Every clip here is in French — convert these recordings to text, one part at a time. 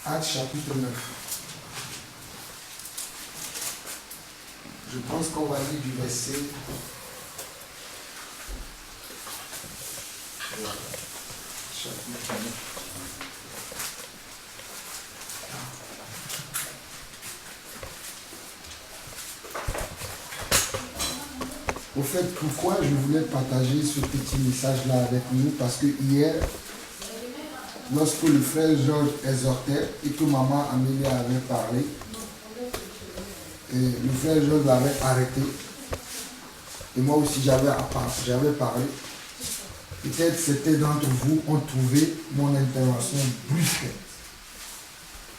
Actes chapitre 9. Je pense qu'on va lire du verset. Voilà. Chapitre 9. Au fait, pourquoi je voulais partager ce petit message-là avec nous? Parce que hier, lorsque le frère Georges exhortait et que maman Amélie avait parlé, et le frère Georges l'avait arrêté, et moi aussi j'avais parlé, peut-être certains d'entre vous ont trouvé mon intervention brusque.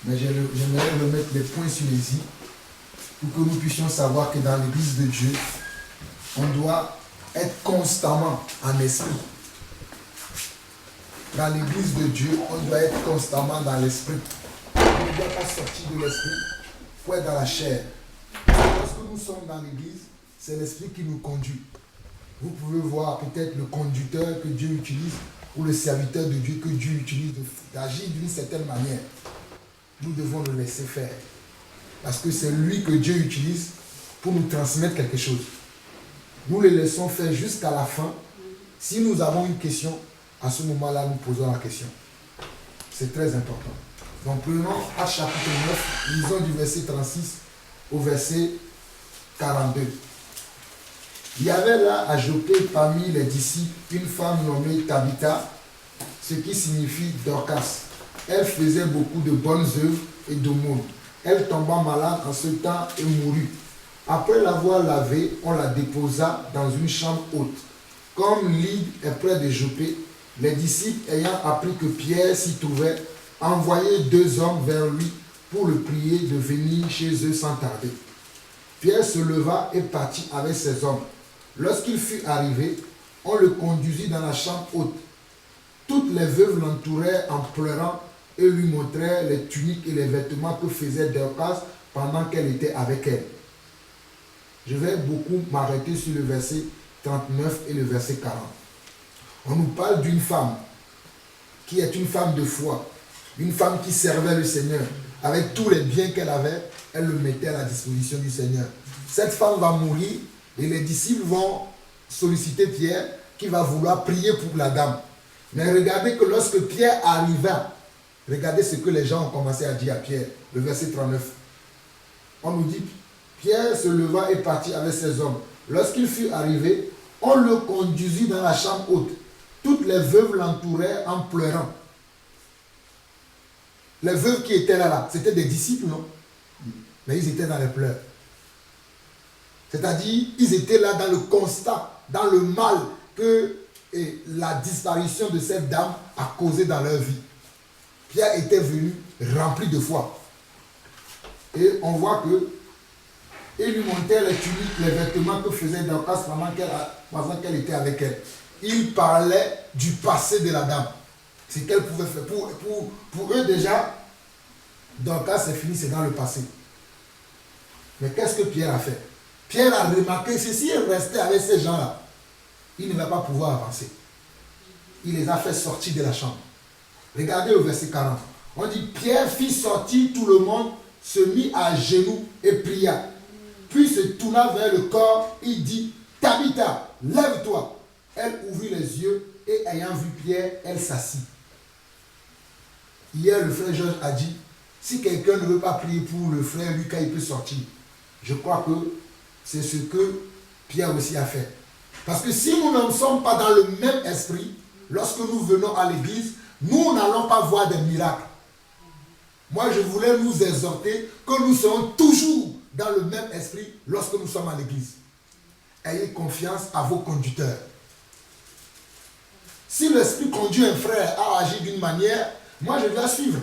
Mais j'aimerais remettre les points sur les i pour que nous puissions savoir que dans l'église de Dieu, on doit être constamment en esprit. Dans l'église de Dieu, on doit être constamment dans l'esprit. On ne doit pas sortir de l'esprit pour être dans la chair. Lorsque nous sommes dans l'église, c'est l'esprit qui nous conduit. Vous pouvez voir peut-être le conducteur que Dieu utilise ou le serviteur de Dieu que Dieu utilise d'agir d'une certaine manière. Nous devons le laisser faire. Parce que c'est lui que Dieu utilise pour nous transmettre quelque chose. Nous le laissons faire jusqu'à la fin. Si nous avons une question, à ce moment-là, nous posons la question. C'est très important. Donc, prenons Actes chapitre 9, lisons du verset 36 au verset 42. Il y avait là à Joppé parmi les disciples une femme nommée Tabitha, ce qui signifie Dorcas. Elle faisait beaucoup de bonnes œuvres et d'aumônes. Elle tomba malade en ce temps et mourut. Après l'avoir lavée, on la déposa dans une chambre haute. Comme Lydde est près de Joppé, les disciples ayant appris que Pierre s'y trouvait, envoyaient 2 hommes vers lui pour le prier de venir chez eux sans tarder. Pierre se leva et partit avec ses hommes. Lorsqu'il fut arrivé, on le conduisit dans la chambre haute. Toutes les veuves l'entouraient en pleurant et lui montraient les tuniques et les vêtements que faisait Dorcas pendant qu'elle était avec elle. Je vais beaucoup m'arrêter sur le verset 39 et le verset 40. On nous parle d'une femme qui est une femme de foi, une femme qui servait le Seigneur. Avec tous les biens qu'elle avait, elle le mettait à la disposition du Seigneur. Cette femme va mourir et les disciples vont solliciter Pierre qui va vouloir prier pour la dame. Mais regardez que lorsque Pierre arriva, regardez ce que les gens ont commencé à dire à Pierre, le verset 39. On nous dit, Pierre se leva et partit avec ses hommes. Lorsqu'il fut arrivé, on le conduisit dans la chambre haute. Toutes les veuves l'entouraient en pleurant. Les veuves qui étaient là, c'était des disciples, non? Mais ils étaient dans les pleurs. C'est-à-dire, ils étaient là dans le constat, dans le mal que la disparition de cette dame a causé dans leur vie. Pierre était venu rempli de foi. Et on voit que il lui montrait les tuniques, les vêtements que faisait Dorcas pendant qu'elle était avec elle. Il parlait du passé de la dame. Ce qu'elle pouvait faire. Pour eux déjà, Dorcas c'est fini, c'est dans le passé. Mais qu'est-ce que Pierre a fait? Pierre a remarqué, si il restait avec ces gens-là, il ne va pas pouvoir avancer. Il les a fait sortir de la chambre. Regardez le verset 40. On dit, Pierre fit sortir tout le monde, se mit à genoux et pria. Puis se tourna vers le corps, il dit, Tabitha, lève-toi. Elle ouvrit les yeux et ayant vu Pierre, elle s'assit. Hier, le frère Georges a dit, si quelqu'un ne veut pas prier pour le frère Lucas, il peut sortir. Je crois que c'est ce que Pierre aussi a fait. Parce que si nous ne sommes pas dans le même esprit, lorsque nous venons à l'église, nous n'allons pas voir des miracles. Moi, je voulais nous exhorter que nous serons toujours dans le même esprit lorsque nous sommes à l'église. Ayez confiance à vos conducteurs. Si l'esprit conduit un frère à agir d'une manière, moi je dois suivre.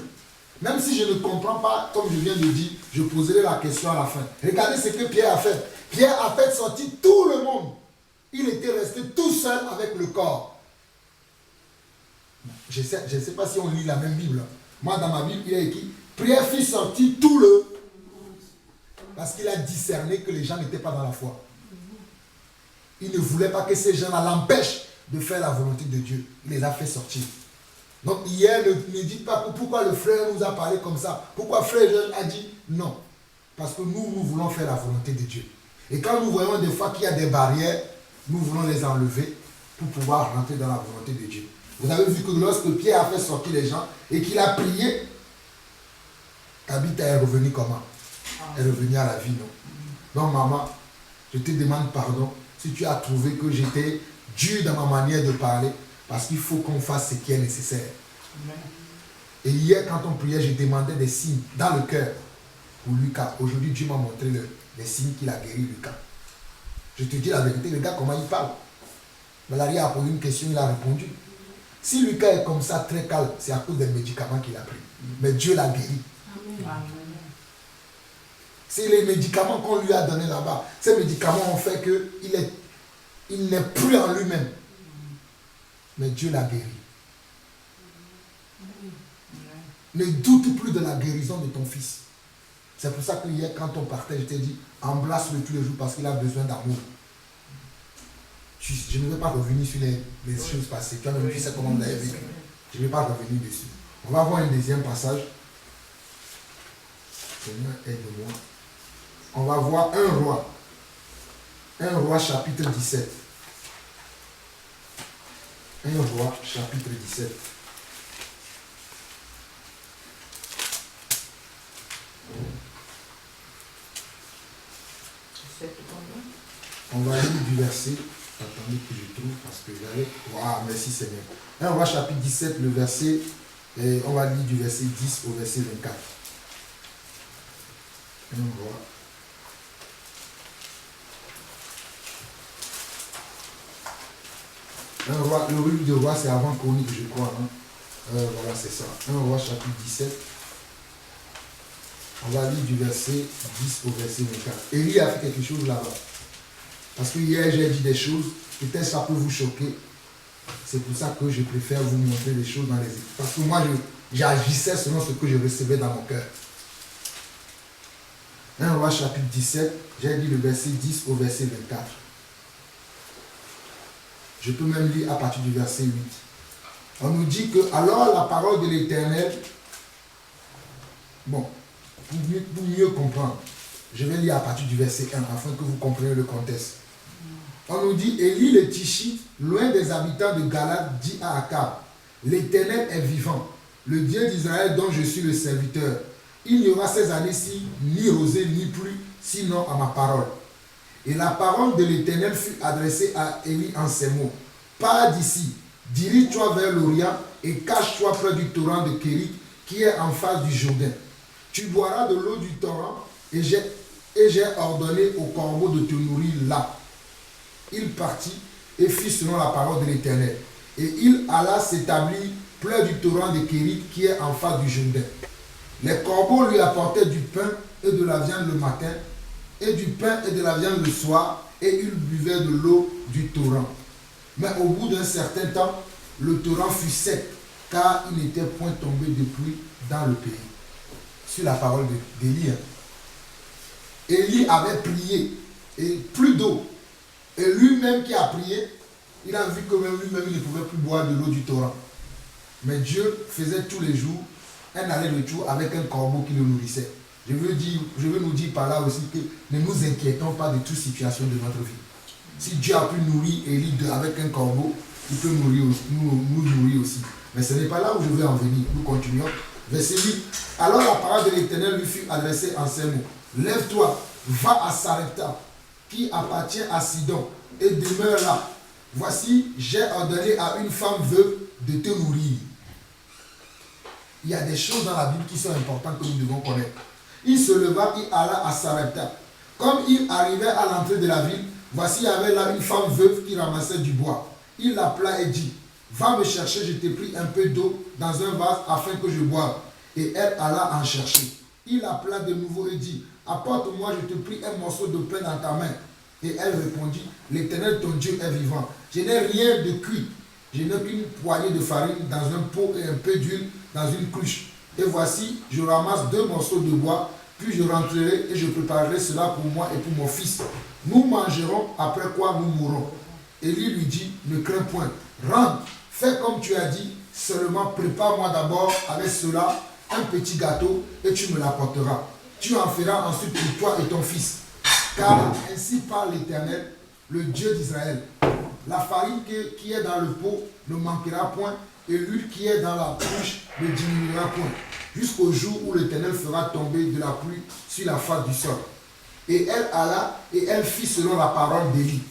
Même si je ne comprends pas, comme je viens de dire, je poserai la question à la fin. Regardez ce que Pierre a fait. Pierre a fait sortir tout le monde. Il était resté tout seul avec le corps. Je ne sais pas si on lit la même Bible. Moi, dans ma Bible, il est écrit, Pierre fit sortir tout le... Parce qu'il a discerné que les gens n'étaient pas dans la foi. Il ne voulait pas que ces gens-là l'empêchent de faire la volonté de Dieu. Il les a fait sortir. Donc hier, ne dites pas pourquoi le frère nous a parlé comme ça. Pourquoi frère a dit non. Parce que nous voulons faire la volonté de Dieu. Et quand nous voyons des fois qu'il y a des barrières, nous voulons les enlever pour pouvoir rentrer dans la volonté de Dieu. Vous avez vu que lorsque Pierre a fait sortir les gens et qu'il a prié, Tabitha est revenue comment? Elle est revenue à la vie, non? Donc maman, je te demande pardon si tu as trouvé que j'étais dur dans ma manière de parler, parce qu'il faut qu'on fasse ce qui est nécessaire. Et hier, quand on priait, je demandais des signes dans le cœur pour Lucas. Aujourd'hui, Dieu m'a montré les signes qu'il a guéri Lucas. Je te dis la vérité, le gars, comment il parle? Valérie a posé une question, il a répondu. Si Lucas est comme ça, très calme, c'est à cause des médicaments qu'il a pris. Mais Dieu l'a guéri. Amen. C'est les médicaments qu'on lui a donnés là-bas. Ces médicaments ont fait qu'il n'est plus en lui-même. Mais Dieu l'a guéri. Ne doute plus de la guérison de ton fils. C'est pour ça que hier, quand on partait, je t'ai dit, embrasse-le tous les jours parce qu'il a besoin d'amour. Je ne vais pas revenir sur les choses passées. Tu as même vu ça comment on l'avait vécu. Je ne vais pas revenir dessus. On va voir un deuxième passage. Seigneur, aide-moi. On va voir un roi. Un roi chapitre 17. Un roi chapitre 17. On va lire du verset. Attendez que je trouve parce que j'allais. Waouh, merci Seigneur. Un roi chapitre 17, le verset. Et on va lire du verset 10 au verset 24. Un roi. Un roi, le livre de roi, c'est avant Chronique, je crois. Hein? Voilà, c'est ça. Un roi chapitre 17. On va lire du verset 10 au verset 24. Élie a fait quelque chose là-bas. Parce que hier, j'ai dit des choses. Peut-être ça peut vous choquer. C'est pour ça que je préfère vous montrer les choses dans les écrits. Parce que moi, j'agissais selon ce que je recevais dans mon cœur. Un roi chapitre 17. J'ai dit le verset 10 au verset 24. Je peux même lire à partir du verset 8. On nous dit que, alors la parole de l'Éternel, bon, pour mieux comprendre, je vais lire à partir du verset 1, afin que vous compreniez le contexte. On nous dit, Élie le Tishite, loin des habitants de Galade, dit à Akab, l'Éternel est vivant, le Dieu d'Israël dont je suis le serviteur. Il n'y aura ces années-ci ni rosée ni pluie, sinon à ma parole. Et la parole de l'Éternel fut adressée à Élie en ces mots. Pars d'ici, dirige-toi vers l'Orient et cache-toi près du torrent de Kérit qui est en face du Jourdain. Tu boiras de l'eau du torrent et j'ai ordonné au corbeau de te nourrir là. Il partit et fit selon la parole de l'Éternel. Et il alla s'établir près du torrent de Kérit qui est en face du Jourdain. Les corbeaux lui apportaient du pain et de la viande le matin, et du pain et de la viande le soir, et il buvait de l'eau du torrent. Mais au bout d'un certain temps, le torrent fut sec, car il n'était point tombé de pluie dans le pays. Sur la parole d'Élie. Élie avait prié, et plus d'eau. Et lui-même qui a prié, il a vu que même lui-même il ne pouvait plus boire de l'eau du torrent. Mais Dieu faisait tous les jours un aller-retour avec un corbeau qui le nourrissait. Je veux nous dire par là aussi que ne nous inquiétons pas de toute situation de notre vie. Si Dieu a pu nourrir Élie avec un corbeau, il peut nous nourrir aussi. Mais ce n'est pas là où je veux en venir. Nous continuons. Verset 8. Alors la parole de l'Éternel lui fut adressée en ces mots. Lève-toi, va à Sarepta, qui appartient à Sidon, et demeure là. Voici, j'ai ordonné à une femme veuve de te nourrir. Il y a des choses dans la Bible qui sont importantes que nous devons connaître. Il se leva, il alla à Sarepta. Comme il arrivait à l'entrée de la ville, voici il y avait là une femme veuve qui ramassait du bois. Il l'appela et dit, va me chercher, je t'ai pris un peu d'eau dans un vase afin que je boive. Et elle alla en chercher. Il l'appela de nouveau et dit, apporte-moi, je te prie un morceau de pain dans ta main. Et elle répondit, l'Éternel ton Dieu est vivant. Je n'ai rien de cuit. Je n'ai qu'une poignée de farine dans un pot et un peu d'huile dans une cruche. Et voici, je ramasse 2 morceaux de bois, puis je rentrerai et je préparerai cela pour moi et pour mon fils. Nous mangerons, après quoi nous mourrons. Élie lui dit, ne crains point, rentre, fais comme tu as dit, seulement prépare-moi d'abord avec cela un petit gâteau et tu me l'apporteras. Tu en feras ensuite pour toi et ton fils. Car ainsi parle l'Éternel, le Dieu d'Israël. La farine qui est dans le pot ne manquera point, et l'huile qui est dans la cruche ne diminuera point, jusqu'au jour où l'Éternel fera tomber de la pluie sur la face du sol. Et elle alla, et elle fit selon la parole d'Élie.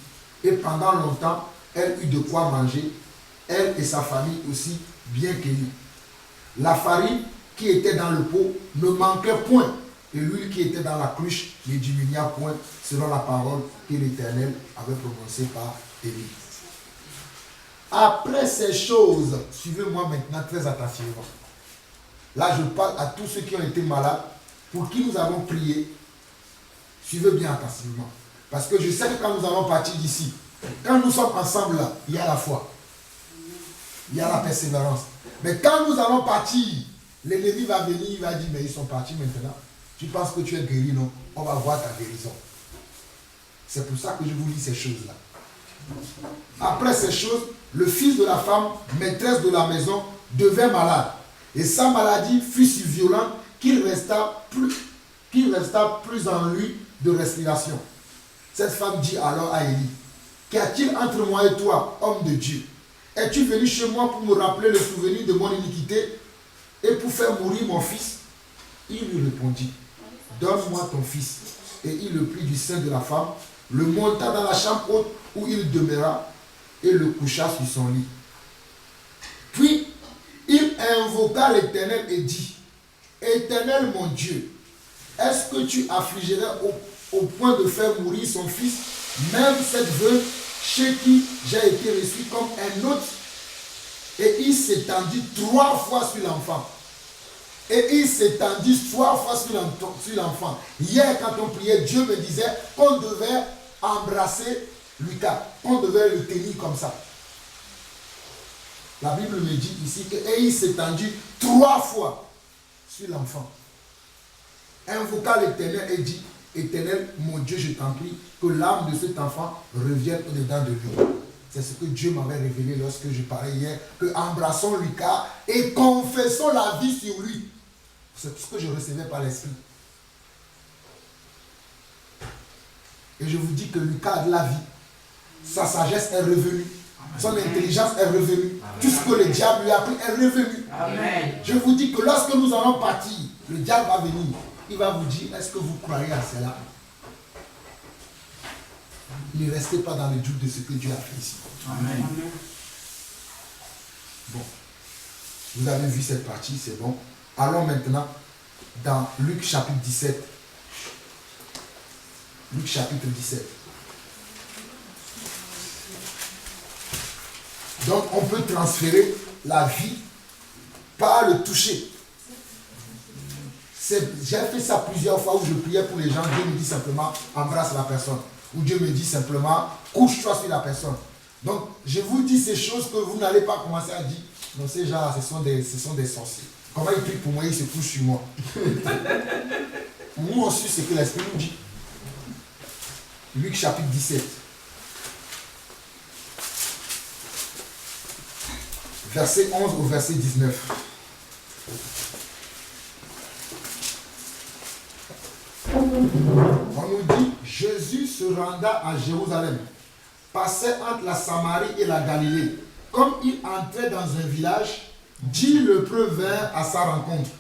Et pendant longtemps, elle eut de quoi manger, elle et sa famille aussi, bien qu'Élie. La farine qui était dans le pot ne manquait point, et l'huile qui était dans la cruche ne diminua point, selon la parole que l'Éternel avait prononcée par Élie. Après ces choses, suivez-moi maintenant très attentivement. Là, je parle à tous ceux qui ont été malades, pour qui nous avons prié. Suivez bien attentivement. Parce que je sais que quand nous allons partir d'ici, quand nous sommes ensemble là, il y a la foi. Il y a la persévérance. Mais quand nous allons partir, l'ennemi va venir, il va dire, mais ils sont partis maintenant. Tu penses que tu es guéri, non? On va voir ta guérison. C'est pour ça que je vous lis ces choses-là. Après ces choses, le fils de la femme, maîtresse de la maison, devint malade. Et sa maladie fut si violente qu'il resta plus en lui de respiration. Cette femme dit alors à Élie, qu'y a-t-il entre moi et toi, homme de Dieu? Es-tu venu chez moi pour me rappeler le souvenir de mon iniquité et pour faire mourir mon fils? Il lui répondit, donne-moi ton fils. Et il le prit du sein de la femme, le monta dans la chambre haute où il demeura et le coucha sur son lit. Puis il invoqua l'Éternel et dit, Éternel mon Dieu, est-ce que tu affligerais au point de faire mourir son fils, même cette veuve chez qui j'ai été reçu comme un autre? Et il s'étendit 3 fois sur l'enfant. Et il s'étendit 3 fois sur l'enfant. Hier, quand on priait, Dieu me disait qu'on devait embrasser Lucas, qu'on devait le tenir comme ça. La Bible me dit ici que et il s'étendit 3 fois sur l'enfant. Invoqua l'Éternel et dit, Éternel, mon Dieu, je t'en prie, que l'âme de cet enfant revienne au-dedans de lui. C'est ce que Dieu m'avait révélé lorsque je parlais hier, que embrassons Lucas et confessons la vie sur lui. C'est tout ce que je recevais par l'Esprit. Et je vous dis que Lucas a de la vie. Sa sagesse est revenue. Son intelligence est revenue. Tout ce que le diable lui a pris est revenu. Amen. Je vous dis que lorsque nous allons partir, le diable va venir. Il va vous dire, est-ce que vous croyez à cela? Ne restez pas dans le doute de ce que Dieu a fait ici. Amen. Bon. Vous avez vu cette partie, c'est bon. Allons maintenant dans Luc chapitre 17. Luc chapitre 17. Donc on peut transférer la vie par le toucher. J'ai fait ça plusieurs fois où je priais pour les gens. Dieu me dit simplement embrasse la personne. Ou Dieu me dit simplement couche-toi sur la personne. Donc je vous dis ces choses que vous n'allez pas commencer à dire non, ces gens ce sont des sorciers. Comment ils prient pour moi, ils se couchent sur moi. Nous aussi c'est que l'Esprit nous dit. Luc chapitre 17. Verset 11 au verset 19. On nous dit, Jésus se renda à Jérusalem, passait entre la Samarie et la Galilée. Comme il entrait dans un village, 10 lépreux vinrent à sa rencontre.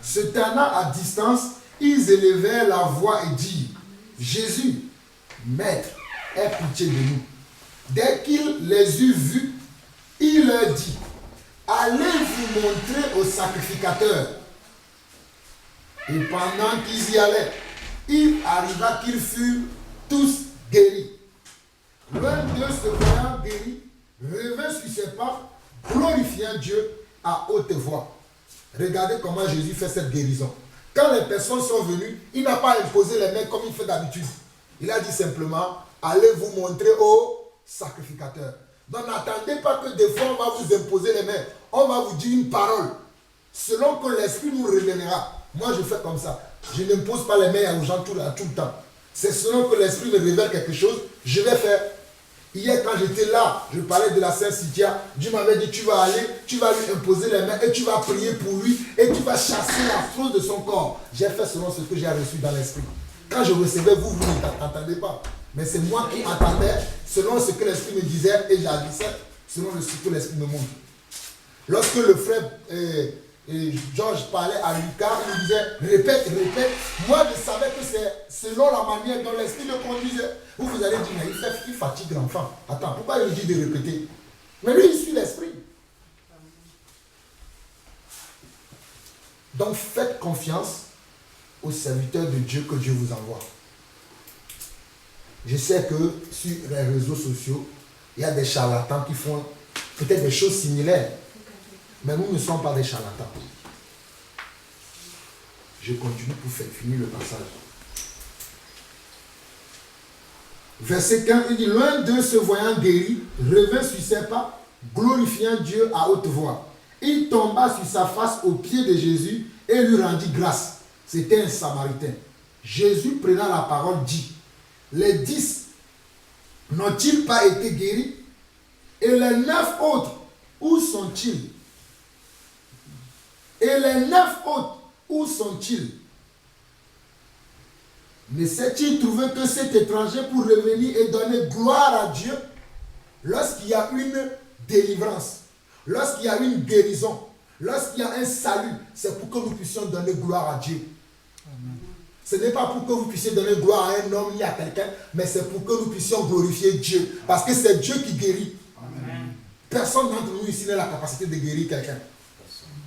Se tenant à distance, ils élevèrent la voix et dirent, Jésus, Maître, aie pitié de nous. Dès qu'il les eut vus, il leur dit, allez vous montrer au sacrificateur. Et pendant qu'ils y allaient, il arriva qu'ils furent tous guéris. L'un d'eux se voyant guéri, revint sur ses pas, glorifiant Dieu à haute voix. Regardez comment Jésus fait cette guérison. Quand les personnes sont venues, il n'a pas imposé les mains comme il fait d'habitude. Il a dit simplement, allez vous montrer au sacrificateur. Donc n'attendez pas que des fois on va vous imposer les mains. On va vous dire une parole. Selon que l'Esprit nous révélera. Moi je fais comme ça. Je n'impose pas les mains aux gens tout le temps. C'est selon que l'Esprit me révèle quelque chose, je vais faire. Hier, quand j'étais là, je parlais de la Sainte Cythia. Dieu m'avait dit, tu vas aller, tu vas lui imposer les mains et tu vas prier pour lui et tu vas chasser la fraude de son corps. J'ai fait selon ce que j'ai reçu dans l'esprit. Quand je recevais, vous n'entendez pas. Mais c'est moi qui entendais selon ce que l'esprit me disait et j'agissais selon ce que l'esprit me montre. Lorsque le frère Georges parlait à Lucas, il disait répète, répète. Moi, je savais que c'est selon la manière dont l'esprit le conduisait. Vous allez dire, mais il fatigue l'enfant. Attends, pourquoi il dit de répéter? Mais lui, il suit l'esprit. Donc, faites confiance aux serviteurs de Dieu que Dieu vous envoie. Je sais que sur les réseaux sociaux, il y a des charlatans qui font peut-être des choses similaires. Mais nous ne sommes pas des charlatans. Je continue pour faire finir le passage. Verset 15, il dit, loin d'eux se voyant guéri, revint sur ses pas, glorifiant Dieu à haute voix. Il tomba sur sa face aux pieds de Jésus et lui rendit grâce. C'était un Samaritain. Jésus, prenant la parole, dit, les 10 n'ont-ils pas été guéris? Et les 9 autres, où sont-ils? Et les 9 autres, où sont-ils? Ne s'est-il trouvé que cet étranger pour revenir et donner gloire à Dieu lorsqu'il y a une délivrance, lorsqu'il y a une guérison, lorsqu'il y a un salut? C'est pour que nous puissions donner gloire à Dieu. Amen. Ce n'est pas pour que vous puissiez donner gloire à un homme ni à quelqu'un, mais c'est pour que nous puissions glorifier Dieu. Parce que c'est Dieu qui guérit. Amen. Personne d'entre nous ici n'a la capacité de guérir quelqu'un.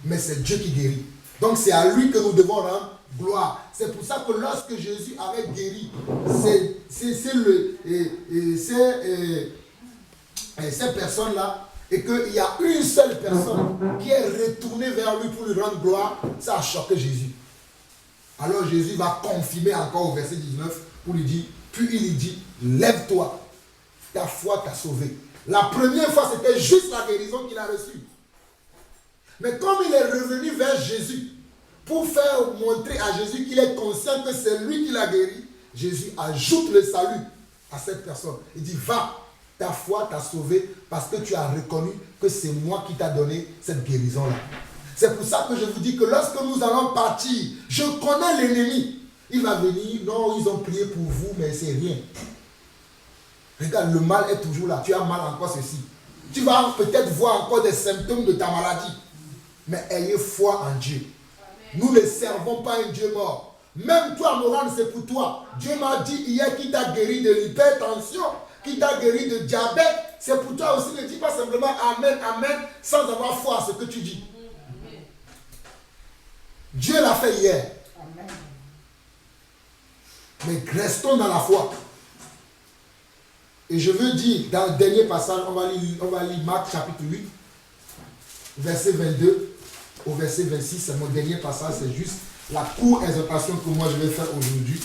Mais c'est Dieu qui guérit. Donc c'est à lui que nous devons rendre gloire. C'est pour ça que lorsque Jésus avait guéri ces personnes-là, et qu'il y a une seule personne qui est retournée vers lui pour lui rendre gloire, ça a choqué Jésus. Alors Jésus va confirmer encore au verset 19 pour lui dire, puis il lui dit, lève-toi, ta foi t'a sauvé. La première fois, c'était juste la guérison qu'il a reçue. Mais comme il est revenu vers Jésus, pour faire montrer à Jésus qu'il est conscient que c'est lui qui l'a guéri, Jésus ajoute le salut à cette personne. Il dit, va, ta foi t'a sauvé parce que tu as reconnu que c'est moi qui t'a donné cette guérison-là. C'est pour ça que je vous dis que lorsque nous allons partir, je connais l'ennemi. Il va venir, non, ils ont prié pour vous, mais c'est rien. Regarde, le mal est toujours là. Tu as mal encore ceci. Tu vas peut-être voir encore des symptômes de ta maladie. Mais ayez foi en Dieu. Nous ne servons pas un Dieu mort. Même toi, Morane, c'est pour toi. Dieu m'a dit hier qu'il t'a guéri de l'hypertension, qu'il t'a guéri de diabète. C'est pour toi aussi. Ne dis pas simplement Amen, Amen, sans avoir foi à ce que tu dis. Dieu l'a fait hier. Amen. Mais restons dans la foi. Et je veux dire, dans le dernier passage, on va lire Marc chapitre 8, verset 22 au verset 26. C'est mon dernier passage, c'est juste la courte exhortation que moi je vais faire aujourd'hui.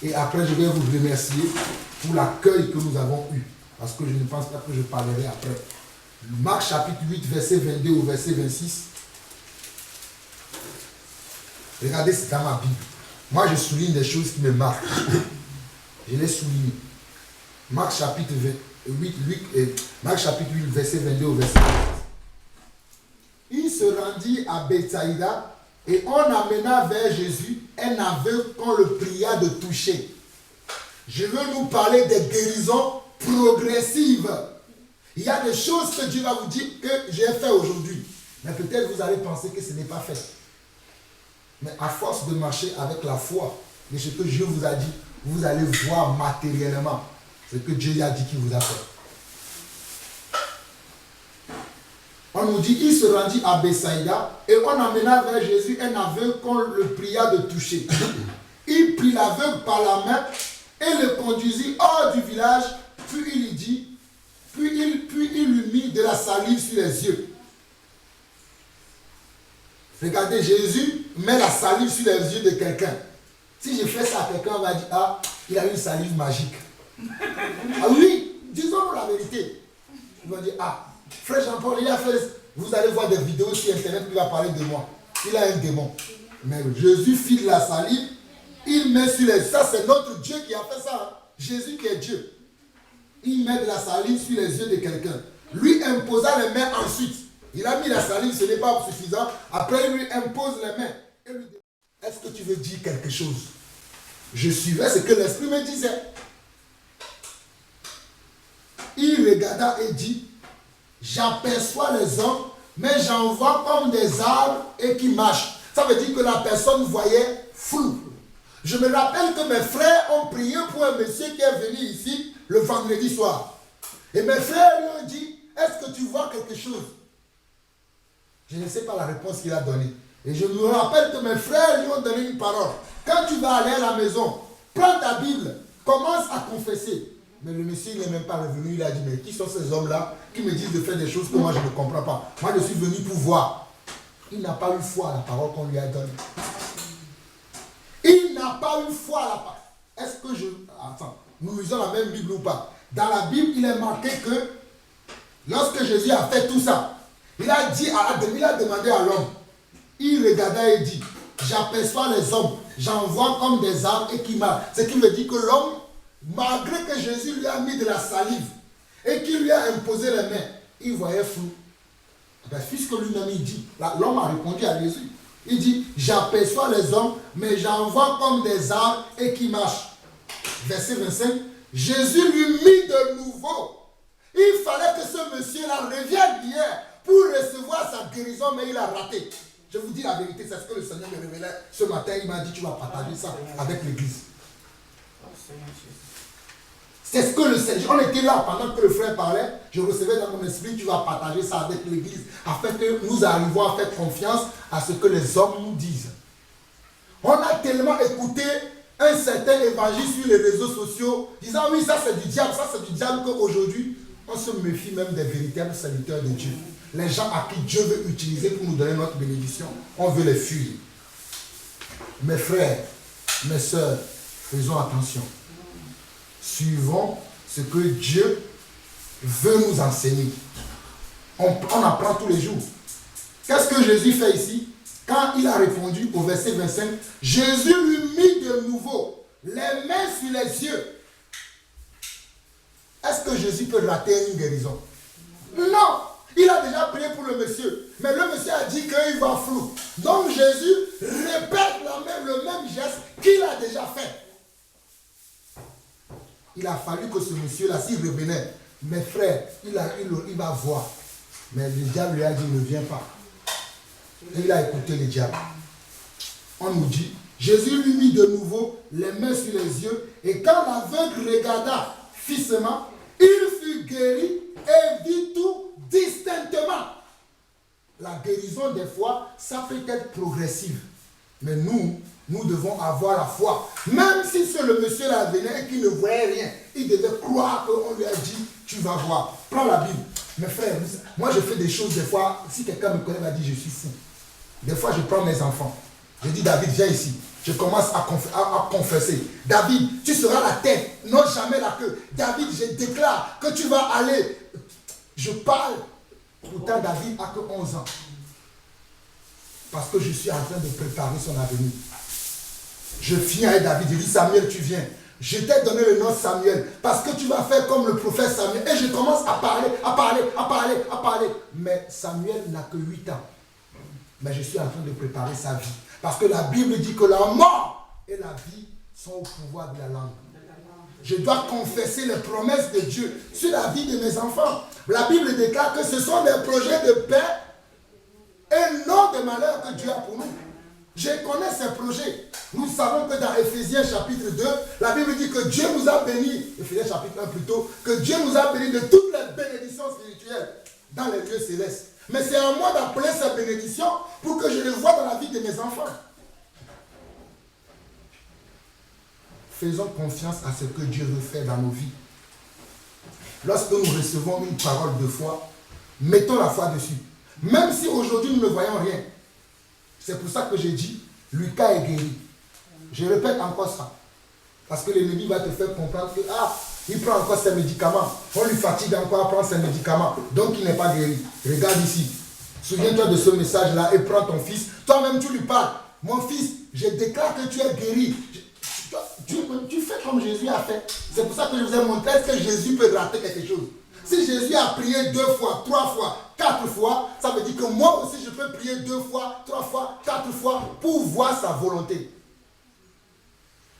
Et après, je vais vous remercier pour l'accueil que nous avons eu. Parce que je ne pense pas que je parlerai après. Marc chapitre 8, verset 22 au verset 26. Regardez, c'est dans ma Bible. Moi, je souligne des choses qui me marquent. Je les souligne. Marc chapitre 8, verset 22 au verset 26. Il se rendit à Bethsaïda et on amena vers Jésus un aveugle qu'on le pria de toucher. Je veux nous parler des guérisons progressives. Il y a des choses que Dieu va vous dire que j'ai fait aujourd'hui. Mais peut-être vous allez penser que ce n'est pas fait. Mais à force de marcher avec la foi de ce que Dieu vous a dit, vous allez voir matériellement ce que Dieu a dit qu'il vous a fait. On nous dit qu'il se rendit à Bethsaïda et on amena vers Jésus un aveugle qu'on le pria de toucher. Il prit l'aveugle par la main et le conduisit hors du village, puis il lui dit, puis il lui mit de la salive sur les yeux. Regardez, Jésus met la salive sur les yeux de quelqu'un. Si je fais ça à quelqu'un, on va dire, ah, il a une salive magique. Ah oui, disons-nous la vérité. Ils vont dire, ah, frère Jean-Paul, il a fait, vous allez voir des vidéos sur Internet qui va parler de moi. Il a un démon. Mais Jésus file la salive, il met sur les... Ça, c'est notre Dieu qui a fait ça. Jésus qui est Dieu. il met de la salive sur les yeux de quelqu'un. Lui imposa les mains ensuite. Il a mis la salive, ce n'est pas suffisant. Après, il lui impose les mains. Et lui dit, est-ce que tu veux dire quelque chose? Je suivais ce que l'Esprit me disait. Il regarda et dit, j'aperçois les hommes, mais j'en vois comme des arbres et qui marchent. Ça veut dire que la personne voyait flou. Je me rappelle que mes frères ont prié pour un monsieur qui est venu ici le vendredi soir. Et mes frères lui ont dit, est-ce que tu vois quelque chose? Je ne sais pas la réponse qu'il a donnée. Et je me rappelle que mes frères lui ont donné une parole. Quand tu vas aller à la maison, prends ta Bible, commence à confesser. Mais le monsieur, il n'est même pas revenu. Il a dit, mais qui sont ces hommes-là qui me disent de faire des choses que moi je ne comprends pas? Moi, je suis venu pour voir. Il n'a pas eu foi à la parole qu'on lui a donnée. Il n'a pas eu foi à la parole. Est-ce que je... Attends, nous lisons la même Bible ou pas? Dans la Bible, il est marqué que lorsque Jésus a fait tout ça, il a demandé à l'homme. Il regarda et dit, j'aperçois les hommes, j'en vois comme des arbres et qui marchent. Ce qui veut dire que l'homme, malgré que Jésus lui a mis de la salive et qu'il lui a imposé les mains, il voyait flou. Ben, puisque lui-même il dit, l'homme a répondu à Jésus. Il dit, j'aperçois les hommes, mais j'en vois comme des arbres et qui marchent. Verset 25, Jésus lui mit de nouveau. Il fallait que ce monsieur-là revienne hier pour recevoir sa guérison, mais il a raté. Je vous dis la vérité, c'est ce que le Seigneur me révélait ce matin. Il m'a dit, tu vas partager ça avec l'église. C'est ce que le Seigneur... On était là pendant que le frère parlait. Je recevais dans mon esprit, tu vas partager ça avec l'église. Afin que nous arrivions à faire confiance à ce que les hommes nous disent. On a tellement écouté un certain évangile sur les réseaux sociaux, disant oui, ça c'est du diable, qu'aujourd'hui, on se méfie même des véritables serviteurs de Dieu. Les gens à qui Dieu veut utiliser pour nous donner notre bénédiction, on veut les fuir. Mes frères, mes sœurs, faisons attention. Suivons ce que Dieu veut nous enseigner. On apprend tous les jours. Qu'est-ce que Jésus fait ici? Quand il a répondu au verset 25, Jésus lui mit de nouveau les mains sur les yeux. Est-ce que Jésus peut rater une guérison? Non! Il a déjà prié pour le monsieur. Mais le monsieur a dit qu'il va flou. Donc Jésus répète le même geste qu'il a déjà fait. Il a fallu que ce monsieur-là, s'il revenait, mes frères, il va voir. Mais le diable lui a dit, ne viens pas. Et il a écouté le diable. On nous dit, Jésus lui mit de nouveau les mains sur les yeux, et quand l'aveugle regarda fixement, il fut guéri et vit tout distinctement. La guérison, des fois, ça peut être progressif. Mais nous devons avoir la foi. Même si c'est le monsieur là venait et qui ne voyait rien, il devait croire qu'on lui a dit, tu vas voir. Prends la Bible. Mes frères, moi je fais des choses des fois, si quelqu'un me connaît, il va dire, je suis fou. Des fois, je prends mes enfants. Je dis, David, viens ici. Je commence à confesser. David, tu seras la tête, non jamais la queue. David, je déclare que tu vas aller. Je parle. Pourtant, David a que 11 ans. Parce que je suis en train de préparer son avenir. Je viens avec David, je dis, Samuel, tu viens. Je t'ai donné le nom Samuel parce que tu vas faire comme le prophète Samuel. Et je commence à parler. Mais Samuel n'a que 8 ans. Mais je suis en train de préparer sa vie. Parce que la Bible dit que la mort et la vie sont au pouvoir de la langue. Je dois confesser les promesses de Dieu sur la vie de mes enfants. La Bible déclare que ce sont des projets de paix et non de malheur que Dieu a pour nous. Je connais ces projets. Nous savons que dans Éphésiens chapitre 2, la Bible dit que Dieu nous a bénis, Éphésiens chapitre 1 plutôt, que Dieu nous a bénis de toutes les bénédictions spirituelles dans les lieux célestes. Mais c'est à moi d'appeler ces bénédictions pour que je les vois dans la vie de mes enfants. Faisons confiance à ce que Dieu veut faire dans nos vies. Lorsque nous recevons une parole de foi, mettons la foi dessus. Même si aujourd'hui nous ne voyons rien. C'est pour ça que j'ai dit, Lucas est guéri. Je répète encore ça. Parce que l'ennemi va te faire comprendre que, il prend encore ses médicaments. On lui fatigue encore à prendre ses médicaments. Donc il n'est pas guéri. Regarde ici. Souviens-toi de ce message-là et prends ton fils. Toi-même tu lui parles. Mon fils, je déclare que tu es guéri. Tu fais comme Jésus a fait. C'est pour ça que je vous ai montré que Jésus peut rater quelque chose. Si Jésus a prié 2 fois, 3 fois, 4 fois, ça veut dire que moi aussi je peux prier 2 fois, 3 fois, 4 fois pour voir sa volonté.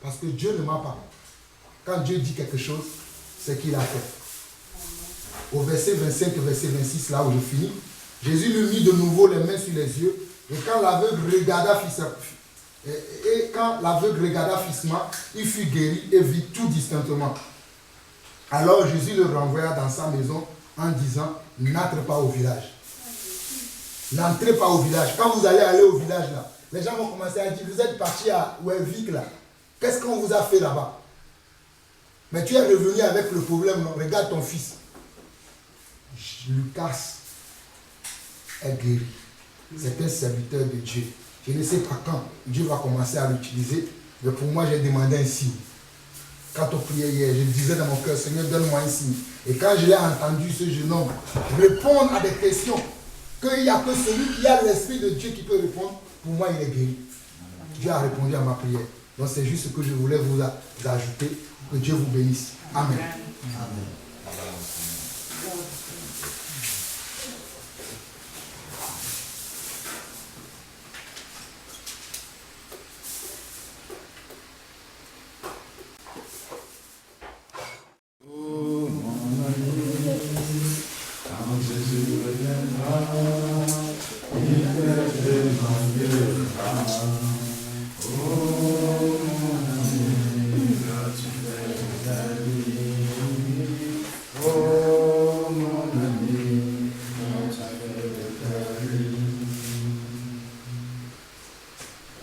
Parce que Dieu ne ment pas. Quand Dieu dit quelque chose, c'est qu'il a fait. Au verset 25 et verset 26, là où je finis, Jésus lui mit de nouveau les mains sur les yeux. Et quand l'aveugle regarda fixement, il fut guéri et vit tout distinctement. Alors Jésus le renvoya dans sa maison en disant, n'entrez pas au village. N'entrez pas au village. Quand vous allez aller au village là, les gens vont commencer à dire, vous êtes parti à Ouévik là. Qu'est-ce qu'on vous a fait là-bas? Mais tu es revenu avec le problème, non? Regarde ton fils. Lucas est guéri. C'est un serviteur de Dieu. Je ne sais pas quand Dieu va commencer à l'utiliser, mais pour moi, j'ai demandé un signe. Quand on priait hier, je disais dans mon cœur, Seigneur, donne-moi un signe. Et quand je l'ai entendu, ce jeune homme répondre à des questions, qu'il n'y a que celui qui a l'Esprit de Dieu qui peut répondre, pour moi, il est guéri. Dieu a répondu à ma prière. Donc, c'est juste ce que je voulais vous ajouter. Que Dieu vous bénisse. Amen. Amen.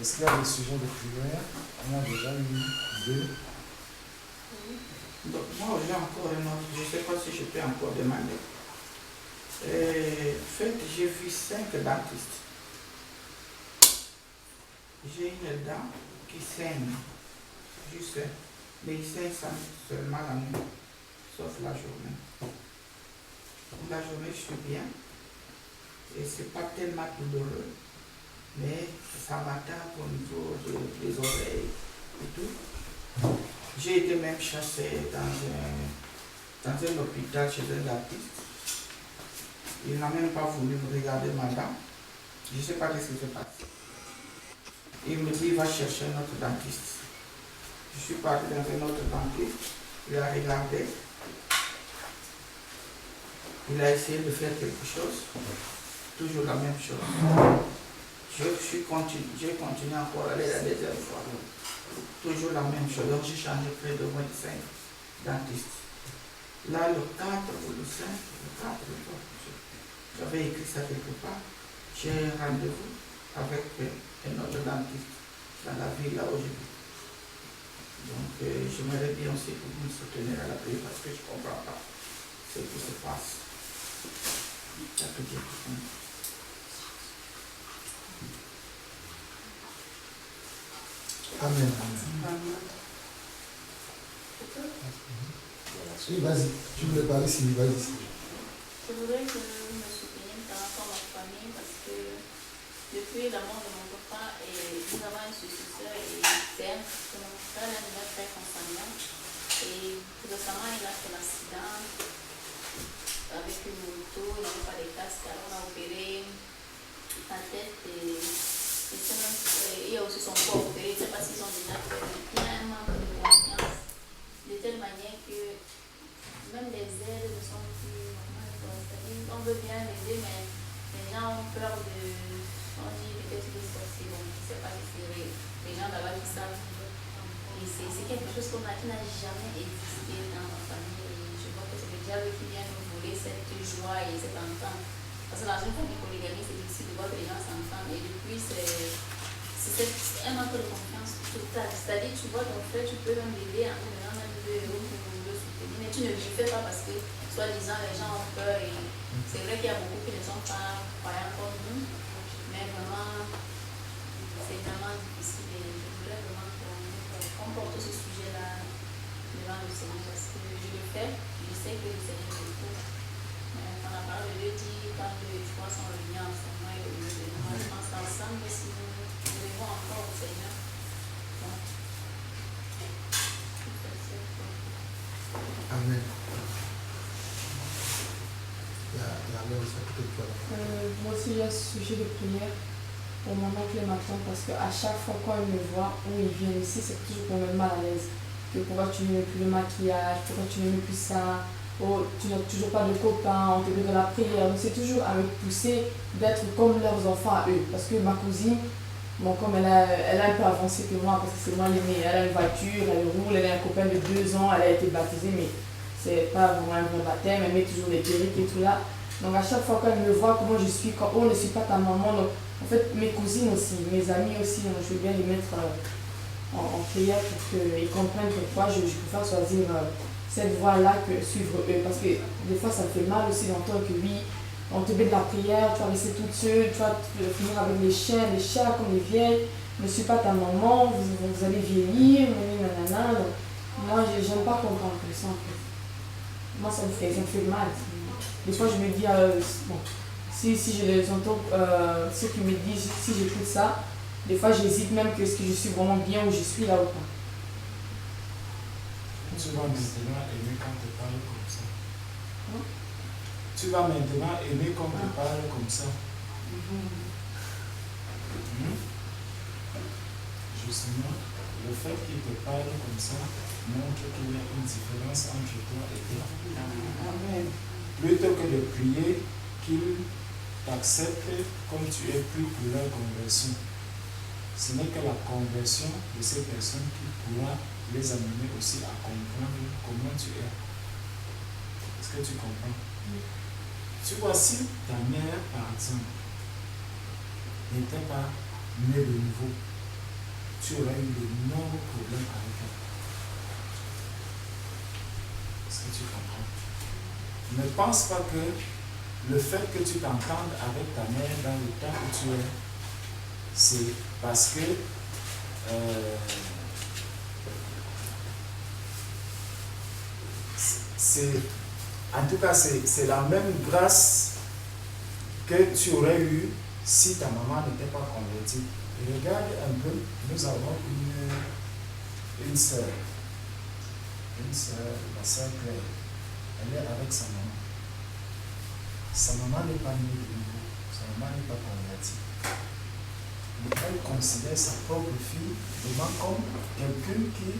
Est-ce qu'il y a des sujets de prière? On a déjà eu 2. Donc, moi, j'ai encore un autre. Je ne sais pas si je peux encore demander. En fait, j'ai vu 5 dentistes. J'ai une dent qui saigne, juste, mais il saigne seulement la nuit, sauf la journée. La journée, je suis bien, et c'est pas tellement douloureux, mais ça m'attaque au niveau des oreilles et tout. J'ai été même chassé dans un hôpital chez un dentiste. Il n'a même pas voulu me regarder ma dent. Je ne sais pas ce qui se passe. Il me dit, va chercher un autre dentiste. Je suis parti dans un autre dentiste. Il a regardé. Il a essayé de faire quelque chose. Toujours la même chose. J'ai continué encore à aller la deuxième fois. Toujours la même chose. Donc j'ai changé près de 25 dentistes. Là, le 4 ou le 5, j'avais écrit ça quelque part. J'ai un rendez-vous avec un autre dentiste dans la ville là où je vis. Donc, j'aimerais bien aussi que vous me souteniez à la prière parce que je ne comprends pas ce qui se passe. Ça peut dire tout. Amen. Oui, vas-y. Tu voulais parler, Sylvie, vas-y. Je voudrais que vous me souteniez par rapport à ma famille parce que depuis la mort de mon papa, nous avons un successeur et père que mon frère est déjà très consanguin. Et récemment, il a fait l'accident avec une moto, il n'avait pas de casque, alors on a opéré la tête et il y a aussi son corps opéré, je ne sais pas s'ils ont déjà fait, mais il y a un manque de confiance de telle manière que même les aides ne sont plus normales. C'est-à-dire on veut bien aider, mais les gens ont peur de... On dit peut-être que c'est aussi, bon, je ne sais pas si c'est vrai. Les gens là-bas qui savent. Et c'est quelque chose qui n'a jamais existé dans ma famille. Et je vois que c'est le diable qui vient nous voler cette joie et cette entente. Parce que dans une famille polygamie, c'est difficile de voir que les gens s'entendent. Et depuis, c'est un manque de confiance totale. C'est-à-dire, tu vois ton frère, tu peux même l'aider en te donnant même 2 euros pour le soutenir. Mais tu ne le fais pas parce que, soi-disant, les gens ont peur. Et c'est vrai qu'il y a beaucoup qui ne sont pas croyants comme nous. Mais vraiment, c'est vraiment difficile. Et je voulais vraiment qu'on porte ce sujet-là devant le Seigneur. Parce que je le fais, je sais que le Seigneur le fait. On a parlé de Dieu dit, quand 2 et 3 sont réunis ensemble, et au lieu de nous, je pense qu'ensemble, si nous devons encore au Seigneur. Donc, qu'il y a ce sujet de prière pour mon oncle et ma tante parce qu'à chaque fois quand ils me voient ou ils viennent ici, c'est toujours pour me mettre mal à l'aise. Que pourquoi tu ne mets plus le maquillage, pourquoi tu ne mets plus ça, oh, tu n'as toujours pas de copains, on te met de la prière. Donc c'est toujours à me pousser d'être comme leurs enfants à eux. Parce que ma cousine, bon, comme elle a un peu avancé que moi, parce que c'est moi l'aînée, elle a une voiture, elle roule, elle a un copain de 2 ans, elle a été baptisée, mais c'est pas vraiment un vrai baptême, elle met toujours des perruques et tout là. Donc à chaque fois quand elle me voit comment je suis, quand oh ne suis pas ta maman, donc en fait mes cousines aussi, mes amis aussi, donc, je veux bien les mettre en prière pour qu'ils comprennent pourquoi je préfère choisir cette voie-là que suivre eux. Parce que des fois ça me fait mal aussi d'entendre que oui, on te met de la prière, tu vas rester toute seule, tu vas finir avec les chiens, les chats comme les vieilles, ne suis pas ta maman, vous allez vieillir, nanana. Donc, moi j'aime pas comprendre ça en fait. Moi ça me fait mal. Des fois, je me dis, bon, si je les entends, ceux qui me disent, si j'écoute ça, des fois, j'hésite même que est-ce que je suis vraiment bien où je suis là ou pas. Tu vas maintenant aimer quand tu parles comme ça. Hein? Tu vas maintenant aimer quand tu parles comme ça. Justement, le fait qu'il te parle comme ça montre qu'il y a une différence entre toi et toi. Amen. Plutôt que de prier qu'ils t'acceptent comme tu es pris pour leur conversion. Ce n'est que la conversion de ces personnes qui pourra les amener aussi à comprendre comment tu es. Est-ce que tu comprends? Tu vois, si ta mère, par exemple, n'était pas née de nouveau, tu aurais eu d'énormes problèmes avec elle. Est-ce que tu comprends? Ne pense pas que le fait que tu t'entendes avec ta mère dans le temps où tu es, c'est parce que en tout cas c'est la même grâce que tu aurais eu si ta maman n'était pas convertie. Et regarde un peu, nous avons une sœur, la sœur Claire. Elle est avec sa maman. Sa maman n'est pas née de nouveau. Sa maman n'est pas convertie. Mais elle considère sa propre fille vraiment comme quelqu'un qui,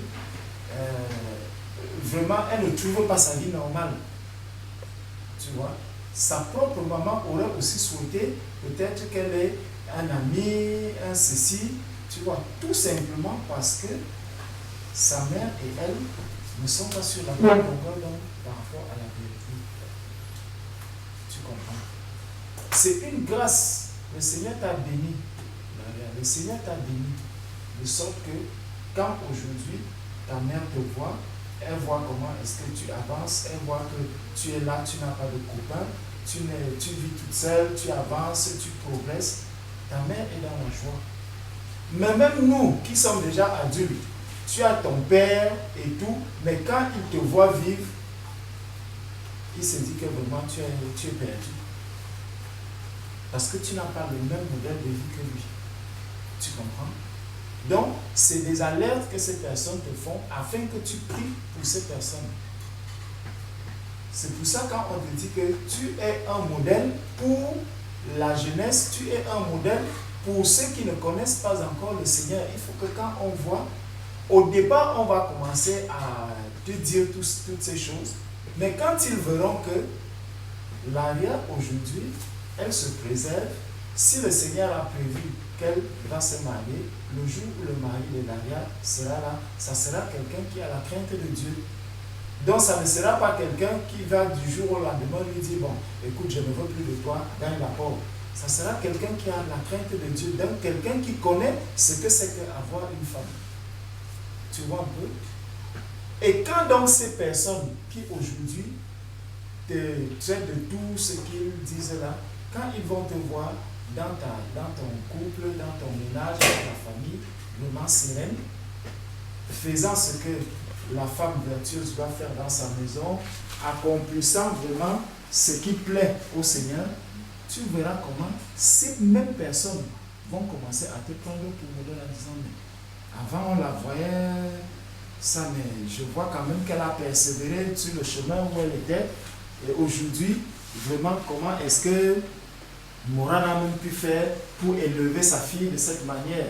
vraiment, elle ne trouve pas sa vie normale. Tu vois, sa propre maman aurait aussi souhaité peut-être qu'elle ait un ami, un ceci. Tu vois, tout simplement parce que sa mère et elle ne sont pas sur la même longueur d'onde par rapport à la vérité. Tu comprends? C'est une grâce. Le Seigneur t'a béni. Le Seigneur t'a béni. De sorte que quand aujourd'hui ta mère te voit, elle voit comment est-ce que tu avances, elle voit que tu es là, tu n'as pas de copain, tu vis toute seule, tu avances, tu progresses. Ta mère est dans la joie. Mais même nous qui sommes déjà adultes, tu as ton père et tout, mais quand il te voit vivre, il se dit que vraiment tu es perdu. Parce que tu n'as pas le même modèle de vie que lui. Tu comprends? Donc, c'est des alertes que ces personnes te font afin que tu pries pour ces personnes. C'est pour ça quand on te dit que tu es un modèle pour la jeunesse, tu es un modèle pour ceux qui ne connaissent pas encore le Seigneur. Il faut que quand on voit, au départ, on va commencer à te dire toutes ces choses, mais quand ils verront que l'arrière aujourd'hui, elle se préserve, si le Seigneur a prévu qu'elle va se marier, le jour où le mari de l'arrière sera là, ça sera quelqu'un qui a la crainte de Dieu. Donc ça ne sera pas quelqu'un qui va du jour au lendemain lui dire, bon, écoute, je ne veux plus de toi, gagne la porte. Ça sera quelqu'un qui a la crainte de Dieu, donc quelqu'un qui connaît ce que c'est qu'avoir une femme. Tu vois un peu? Et quand donc ces personnes qui aujourd'hui te traitent de tout ce qu'ils disent là, quand ils vont te voir dans ton couple, dans ton ménage, dans ta famille, vraiment sereine, faisant ce que la femme vertueuse doit faire dans sa maison, accomplissant vraiment ce qui plaît au Seigneur, tu verras comment ces mêmes personnes vont commencer à te prendre pour modèle en disant, mais avant on la voyait, ça, mais je vois quand même qu'elle a persévéré sur le chemin où elle était, et aujourd'hui, vraiment, comment est-ce que Moran a même pu faire pour élever sa fille de cette manière.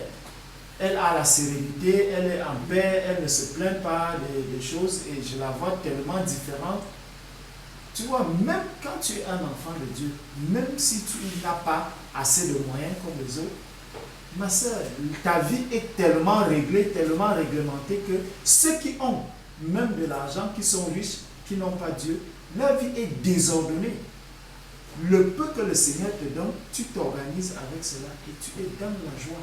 Elle a la sérénité, elle est en paix, elle ne se plaint pas des choses et je la vois tellement différente. Tu vois, même quand tu es un enfant de Dieu, même si tu n'as pas assez de moyens comme les autres, ma soeur, ta vie est tellement réglée, tellement réglementée que ceux qui ont même de l'argent, qui sont riches, qui n'ont pas Dieu, leur vie est désordonnée. Le peu que le Seigneur te donne, tu t'organises avec cela et tu es dans la joie.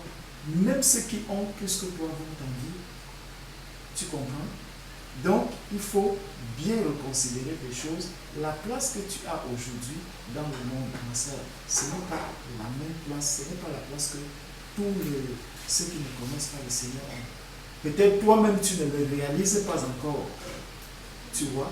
Même ceux qui ont plus que toi vont t'envier. Tu comprends? Donc, il faut bien reconsidérer des choses. La place que tu as aujourd'hui dans le monde, ma soeur, ce n'est pas la même place, ce n'est pas la place que ceux qui ne connaissent pas le Seigneur ont. Peut-être toi-même tu ne le réalises pas encore, tu vois,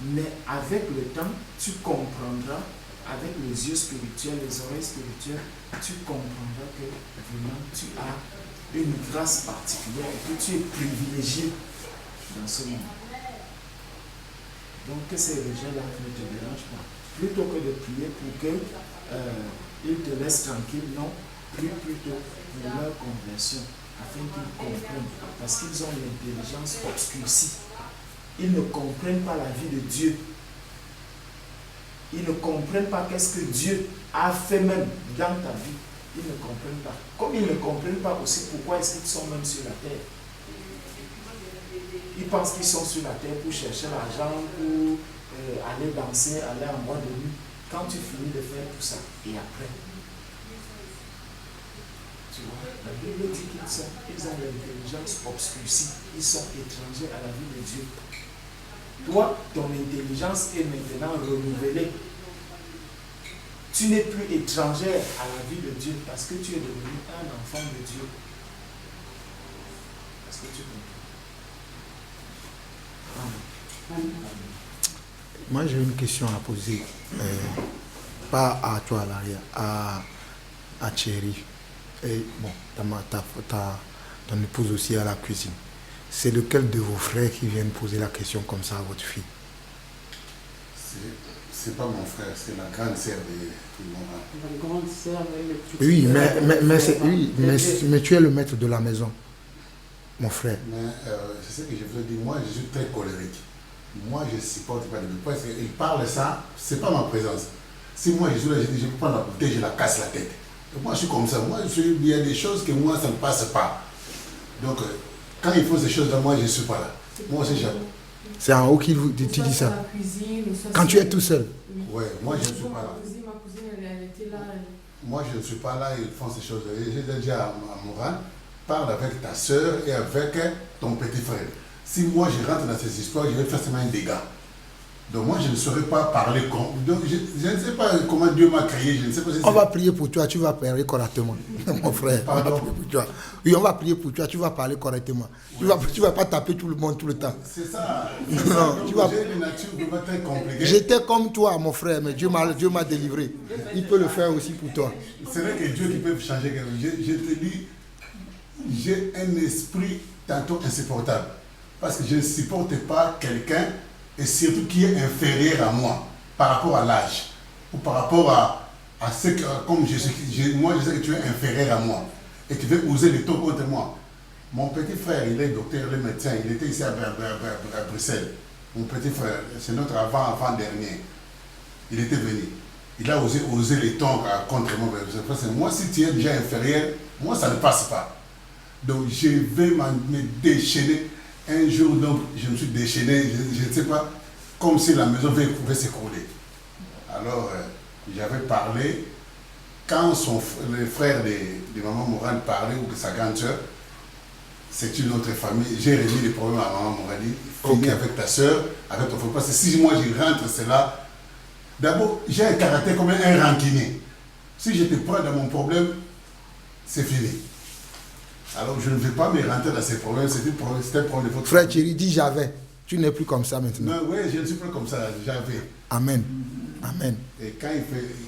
mais avec le temps, tu comprendras, avec les yeux spirituels, les oreilles spirituelles, tu comprendras que vraiment tu as une grâce particulière et que tu es privilégié dans ce monde. Donc que ces gens-là ne te dérangent pas. Plutôt que de prier pour qu'ils te laissent tranquille, non, prie plutôt pour leur conversion, afin qu'ils comprennent, parce qu'ils ont l'intelligence obscurcie. Ils ne comprennent pas la vie de Dieu. Ils ne comprennent pas qu'est-ce que Dieu a fait même dans ta vie. Ils ne comprennent pas. Comme ils ne comprennent pas aussi pourquoi est-ce qu'ils sont même sur la terre. Ils pensent qu'ils sont sur la terre pour chercher l'argent, pour aller danser, aller en boîte de nuit. Quand tu finis de faire tout ça, et après, tu vois, la Bible dit qu'ils ont l'intelligence obscurcie. Ils sont étrangers à la vie de Dieu. Toi, ton intelligence est maintenant renouvelée. Tu n'es plus étrangère à la vie de Dieu parce que tu es devenu un enfant de Dieu. Est-ce que tu comprends? Amen. Moi, j'ai une question à poser. Pas à toi, Laria, à Thierry. Et bon, ton épouse aussi à la cuisine. C'est lequel de vos frères qui viennent poser la question comme ça à votre fille? C'est pas mon frère, c'est la grande sœur de mon mari. La grande sœur, Oui, mais tu es le maître de la maison, mon frère. Mais c'est ce que je veux dire, moi je suis très colérique. Moi je ne supporte pas le parce qu'il parle ça, c'est pas ma présence. Si moi je suis là, je prends la bouteille, je la casse la tête. Donc moi je suis comme ça, il y a des choses que moi ça ne passe pas. Donc quand il faut ces choses-là, moi je ne suis pas là. Moi aussi j'aime. C'est en haut qu'il tu dis ça. Quand tu es tout seul. Oui, moi je ne suis pas là. Ma cousine, elle était là. Moi je ne suis pas là, ils font ces choses-là. J'ai dit à Moran, parle avec ta soeur et avec ton petit frère. Si moi je rentre dans ces histoires, je vais forcément un dégât. Donc moi je ne saurais pas parler comme... Donc je ne sais pas comment Dieu m'a créé, je ne sais pas si on va prier pour toi, tu vas parler correctement, mon frère. On va prier pour toi. Oui, on va prier pour toi, tu vas parler correctement. Oui. Tu vas pas taper tout le monde tout le temps. C'est ça. Non, tu vas... J'ai une nature vraiment très compliquée. J'étais comme toi, mon frère, mais Dieu m'a délivré. Il peut le faire aussi pour toi. C'est vrai que Dieu qui peut changer quelque chose. Je te dis, j'ai un esprit tantôt insupportable. Parce que je ne supporte pas quelqu'un, et surtout qui est inférieur à moi, par rapport à l'âge, ou par rapport à ce que, comme moi je sais que tu es inférieur à moi, et tu veux oser le ton contre moi. Mon petit frère, il est docteur, il est médecin, il était ici à Bruxelles. Mon petit frère, c'est notre avant-dernier. Il était venu. Il a osé les tons contre moi. Moi, si tu es déjà inférieur, moi, ça ne passe pas. Donc, je vais me déchaîner. Un jour, donc, je me suis déchaîné, je ne sais pas, comme si la maison pouvait s'écrouler. Alors, j'avais parlé, quand le frère de maman Moran parlait, ou de sa grande soeur, c'est une autre famille, j'ai remis les problèmes à maman Moran, finis avec ta soeur, avec ton frère, parce que si moi je rentre, c'est là, d'abord, j'ai un caractère comme un rancunier. Si je te prends dans mon problème, c'est fini. Alors je ne vais pas me rentrer dans ces problèmes, c'était un problème de votre... Frère Thierry, dis j'avais. Tu n'es plus comme ça maintenant. Non, oui, je ne suis plus comme ça, j'avais. Amen. Amen. Et quand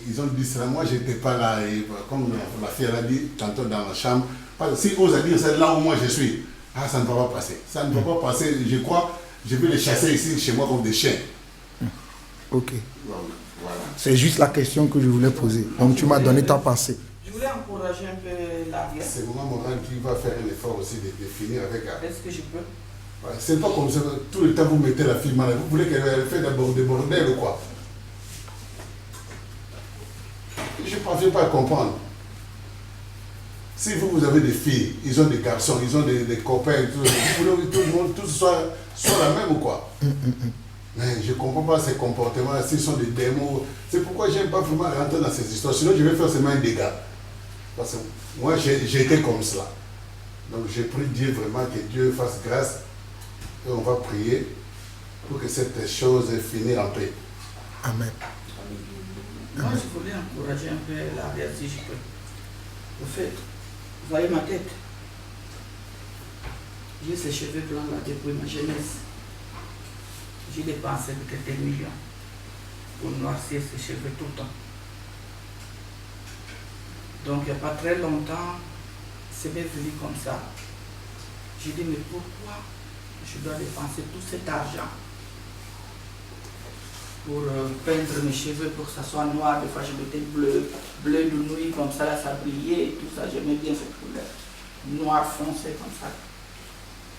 ils ont dit cela, moi je n'étais pas là, et comme la fille a dit tantôt dans la chambre, si ose dire c'est là où moi je suis, ça ne va pas passer. Ça ne va pas passer, je crois, je vais les chasser ici chez moi comme des chiens. Ok. Voilà. C'est juste la question que je voulais poser. Donc tu m'as donné ta pensée. Je voulais encourager un peu l'arrière. C'est maman Morane qui va faire un effort aussi de finir avec elle. Est-ce que je peux? Ouais, c'est pas comme ça, tout le temps vous mettez la fille mal. Vous voulez qu'elle fasse d'abord des bordels ou quoi? Je ne parviens pas à comprendre. Si vous avez des filles, ils ont des garçons, ils ont des copains, vous voulez que tout le monde, tous soit la même ou quoi? Mais je ne comprends pas ces comportements, s'ils sont des démons. C'est pourquoi je n'aime pas vraiment rentrer dans ces histoires. Sinon, je vais faire seulement un dégât. Parce que moi, j'ai été comme cela. Donc, j'ai pris Dieu vraiment que Dieu fasse grâce. Et on va prier pour que cette chose finisse en paix. Amen. Moi, je voulais encourager un peu l'arrière si je peux. Au fait, vous voyez ma tête? J'ai ces cheveux blancs là depuis ma jeunesse. J'ai dépensé quelques millions pour noircir ces cheveux tout le temps. Donc, il n'y a pas très longtemps, c'est bien venu comme ça. J'ai dit, mais pourquoi je dois dépenser tout cet argent pour peindre mes cheveux pour que ça soit noir? Des fois, je mettais bleu de nuit, comme ça, là, ça brillait et tout ça. J'aimais bien cette couleur. Noir foncé, comme ça.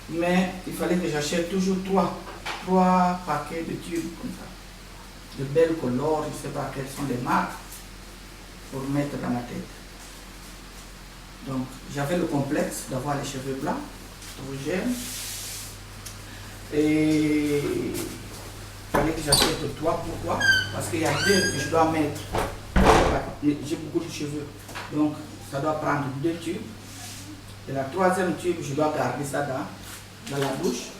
Mais il fallait que j'achète toujours trois paquets de tubes, comme ça. De belles couleurs, je ne sais pas quelles sont les marques, pour mettre dans ma tête. Donc, j'avais le complexe d'avoir les cheveux blancs, rouges. Et il fallait que j'achète 3. Pourquoi? Parce qu'il y a 2 que je dois mettre. J'ai beaucoup de cheveux. Donc, ça doit prendre 2 tubes. Et la 3e tube, je dois garder ça dans la bouche.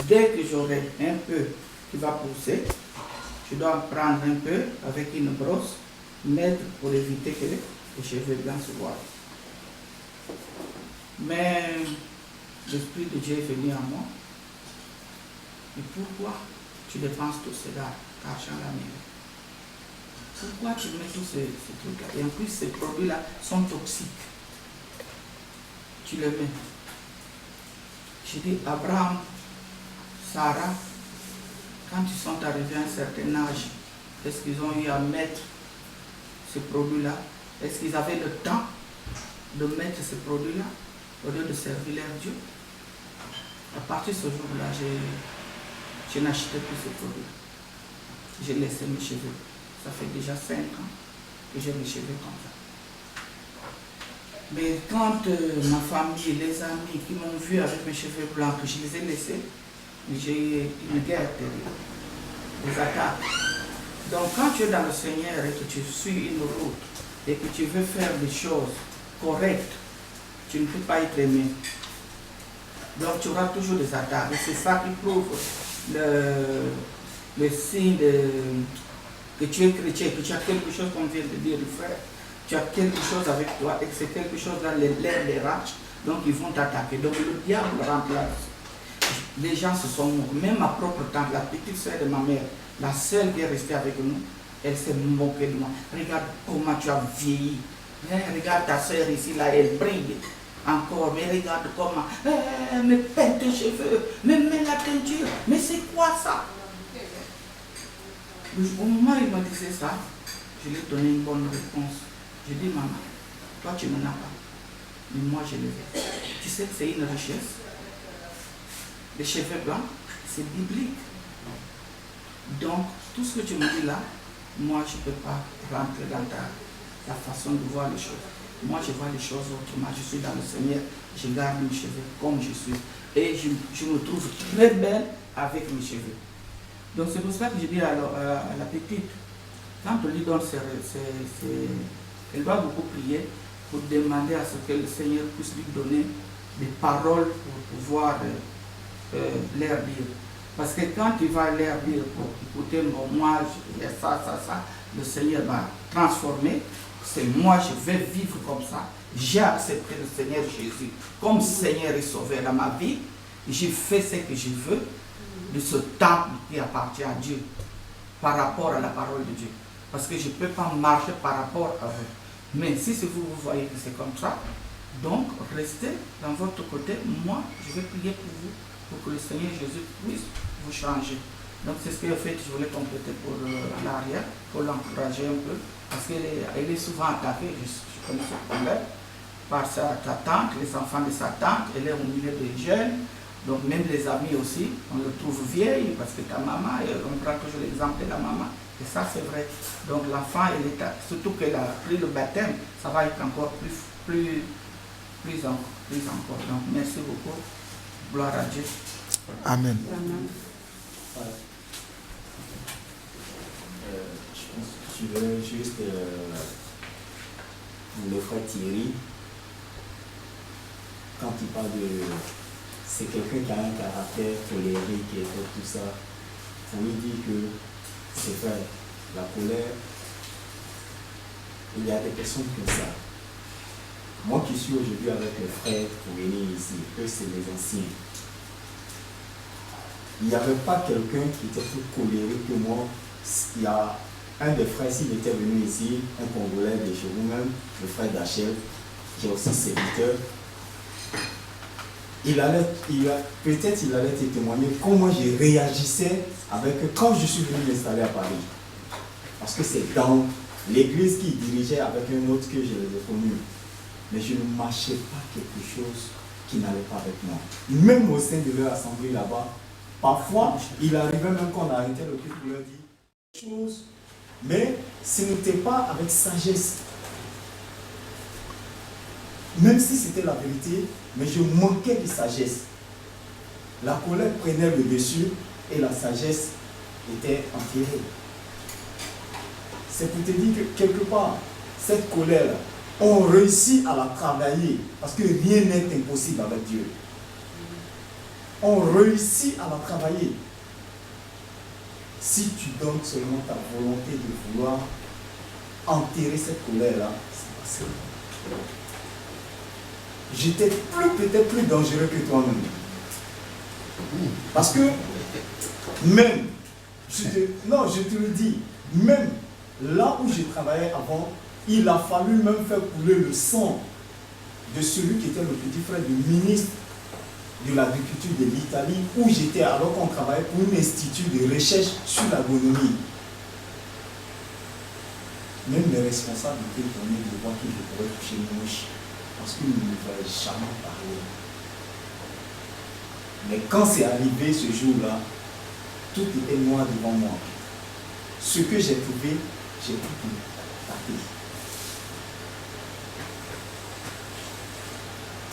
Dès que j'aurai un peu qui va pousser, je dois en prendre un peu avec une brosse, mettre pour éviter que les cheveux blancs se voient. Mais l'Esprit de Dieu est venu à moi. Et pourquoi tu dépenses tout cela, argent à la mairie? Pourquoi tu mets tous ces trucs-là? Et en plus, ces produits-là sont toxiques. Tu les mets. J'ai dit, Abraham, Sarah, quand ils sont arrivés à un certain âge, est-ce qu'ils ont eu à mettre ces produits-là? Est-ce qu'ils avaient le temps de mettre ces produits-là au lieu de servir leur Dieu? À partir de ce jour-là, je n'achetais plus ces produits. J'ai laissé mes cheveux. Ça fait déjà 5 ans que j'ai mes cheveux comme ça. Mais quand ma famille, les amis qui m'ont vu avec mes cheveux blancs, que je les ai laissés, j'ai eu une guerre terrible, des attaques. Donc quand tu es dans le Seigneur et que tu suis une route et que tu veux faire des choses correctes, tu ne peux pas être aimé. Donc tu auras toujours des attaques. Et c'est ça qui prouve le signe que tu es chrétien, que tu as quelque chose, comme vient de dire le frère. Tu as quelque chose avec toi et que c'est quelque chose dans l'air des rats, donc ils vont t'attaquer. Donc le diable remplace. Les gens se sont moqués. Même ma propre tante, la petite soeur de ma mère, la seule qui est restée avec nous, elle s'est moquée de moi. Regarde comment tu as vieilli. Regarde ta soeur ici, là, elle brille encore. Mais regarde comment. Mais peins tes cheveux, mais mets la teinture. Mais c'est quoi ça? Au moment où il m'a dit ça, je lui ai donné une bonne réponse. J'ai dit, maman, toi tu n'en as pas, mais moi je le veux. Tu sais que c'est une richesse. Les cheveux blancs, c'est biblique. Donc, tout ce que tu me dis là, moi je ne peux pas rentrer dans ta façon de voir les choses. Moi je vois les choses autrement. Je suis dans le Seigneur, je garde mes cheveux comme je suis. Et je me trouve très belle avec mes cheveux. Donc c'est pour ça que je dis à la petite, quand on lui donne elle doit beaucoup prier pour demander à ce que le Seigneur puisse lui donner des paroles pour pouvoir leur dire. Parce que quand tu vas leur dire, pour écouter moi, il y a ça, le Seigneur va transformer. C'est moi, je vais vivre comme ça. J'ai accepté le Seigneur Jésus comme Seigneur et Sauveur dans ma vie. J'ai fait ce que je veux de ce temple qui appartient à Dieu par rapport à la parole de Dieu. Parce que je ne peux pas marcher par rapport à vous. Mais si vous voyez que c'est comme ça, donc restez dans votre côté. Moi, je vais prier pour vous, pour que le Seigneur Jésus puisse vous changer. Donc c'est ce que en fait je voulais compléter pour l'arrière, pour l'encourager un peu, parce qu'elle est souvent attaquée, je connais ce problème, par sa tante, les enfants de sa tante, elle est au milieu des jeunes, donc même les amis aussi, on le trouve vieille, parce que ta maman, on prend toujours l'exemple de la maman, et ça c'est vrai. Donc l'enfant, surtout qu'elle a pris le baptême, ça va être encore plus encore. Donc merci beaucoup, gloire à Dieu. Amen. Amen. Je veux juste le frère Thierry, quand il parle de... C'est quelqu'un qui a un caractère colérique et tout ça. Pour lui dire que c'est vrai, la colère, il y a des personnes comme ça. Moi qui suis aujourd'hui avec les frères pour venir ici, eux c'est les anciens. Il n'y avait pas quelqu'un qui était plus colérique que moi. Il y a un des frères, s'il était venu ici, un Congolais de chez vous-même, le frère Dachel, qui est aussi serviteur. Peut-être il allait te témoigner comment je réagissais quand je suis venu m'installer à Paris. Parce que c'est dans l'église qu'il dirigeait avec un autre que je les ai connus. Mais je ne marchais pas quelque chose qui n'allait pas avec moi. Même au sein de leur assemblée là-bas, parfois, il arrivait même qu'on arrêtait le culte pour leur dire des choses, mais ce n'était pas avec sagesse. Même si c'était la vérité, mais je manquais de sagesse. La colère prenait le dessus et la sagesse était enterrée. C'est pour te dire que quelque part, cette colère, on réussit à la travailler parce que rien n'est impossible avec Dieu. On réussit à la travailler. Si tu donnes seulement ta volonté de vouloir enterrer cette colère-là, c'est passé. J'étais peut-être plus dangereux que toi-même. Parce que même, je te le dis, même là où j'ai travaillé avant, il a fallu même faire couler le sang de celui qui était le petit frère du ministre de l'agriculture de l'Italie, où j'étais alors qu'on travaillait pour un institut de recherche sur l'agronomie. Même les responsables étaient étonnés de voir que je pourrais toucher une mouche, parce qu'ils ne m'avaient jamais parlé. Mais quand c'est arrivé ce jour-là, tout était noir devant moi. Ce que j'ai trouvé, j'ai tout tapé.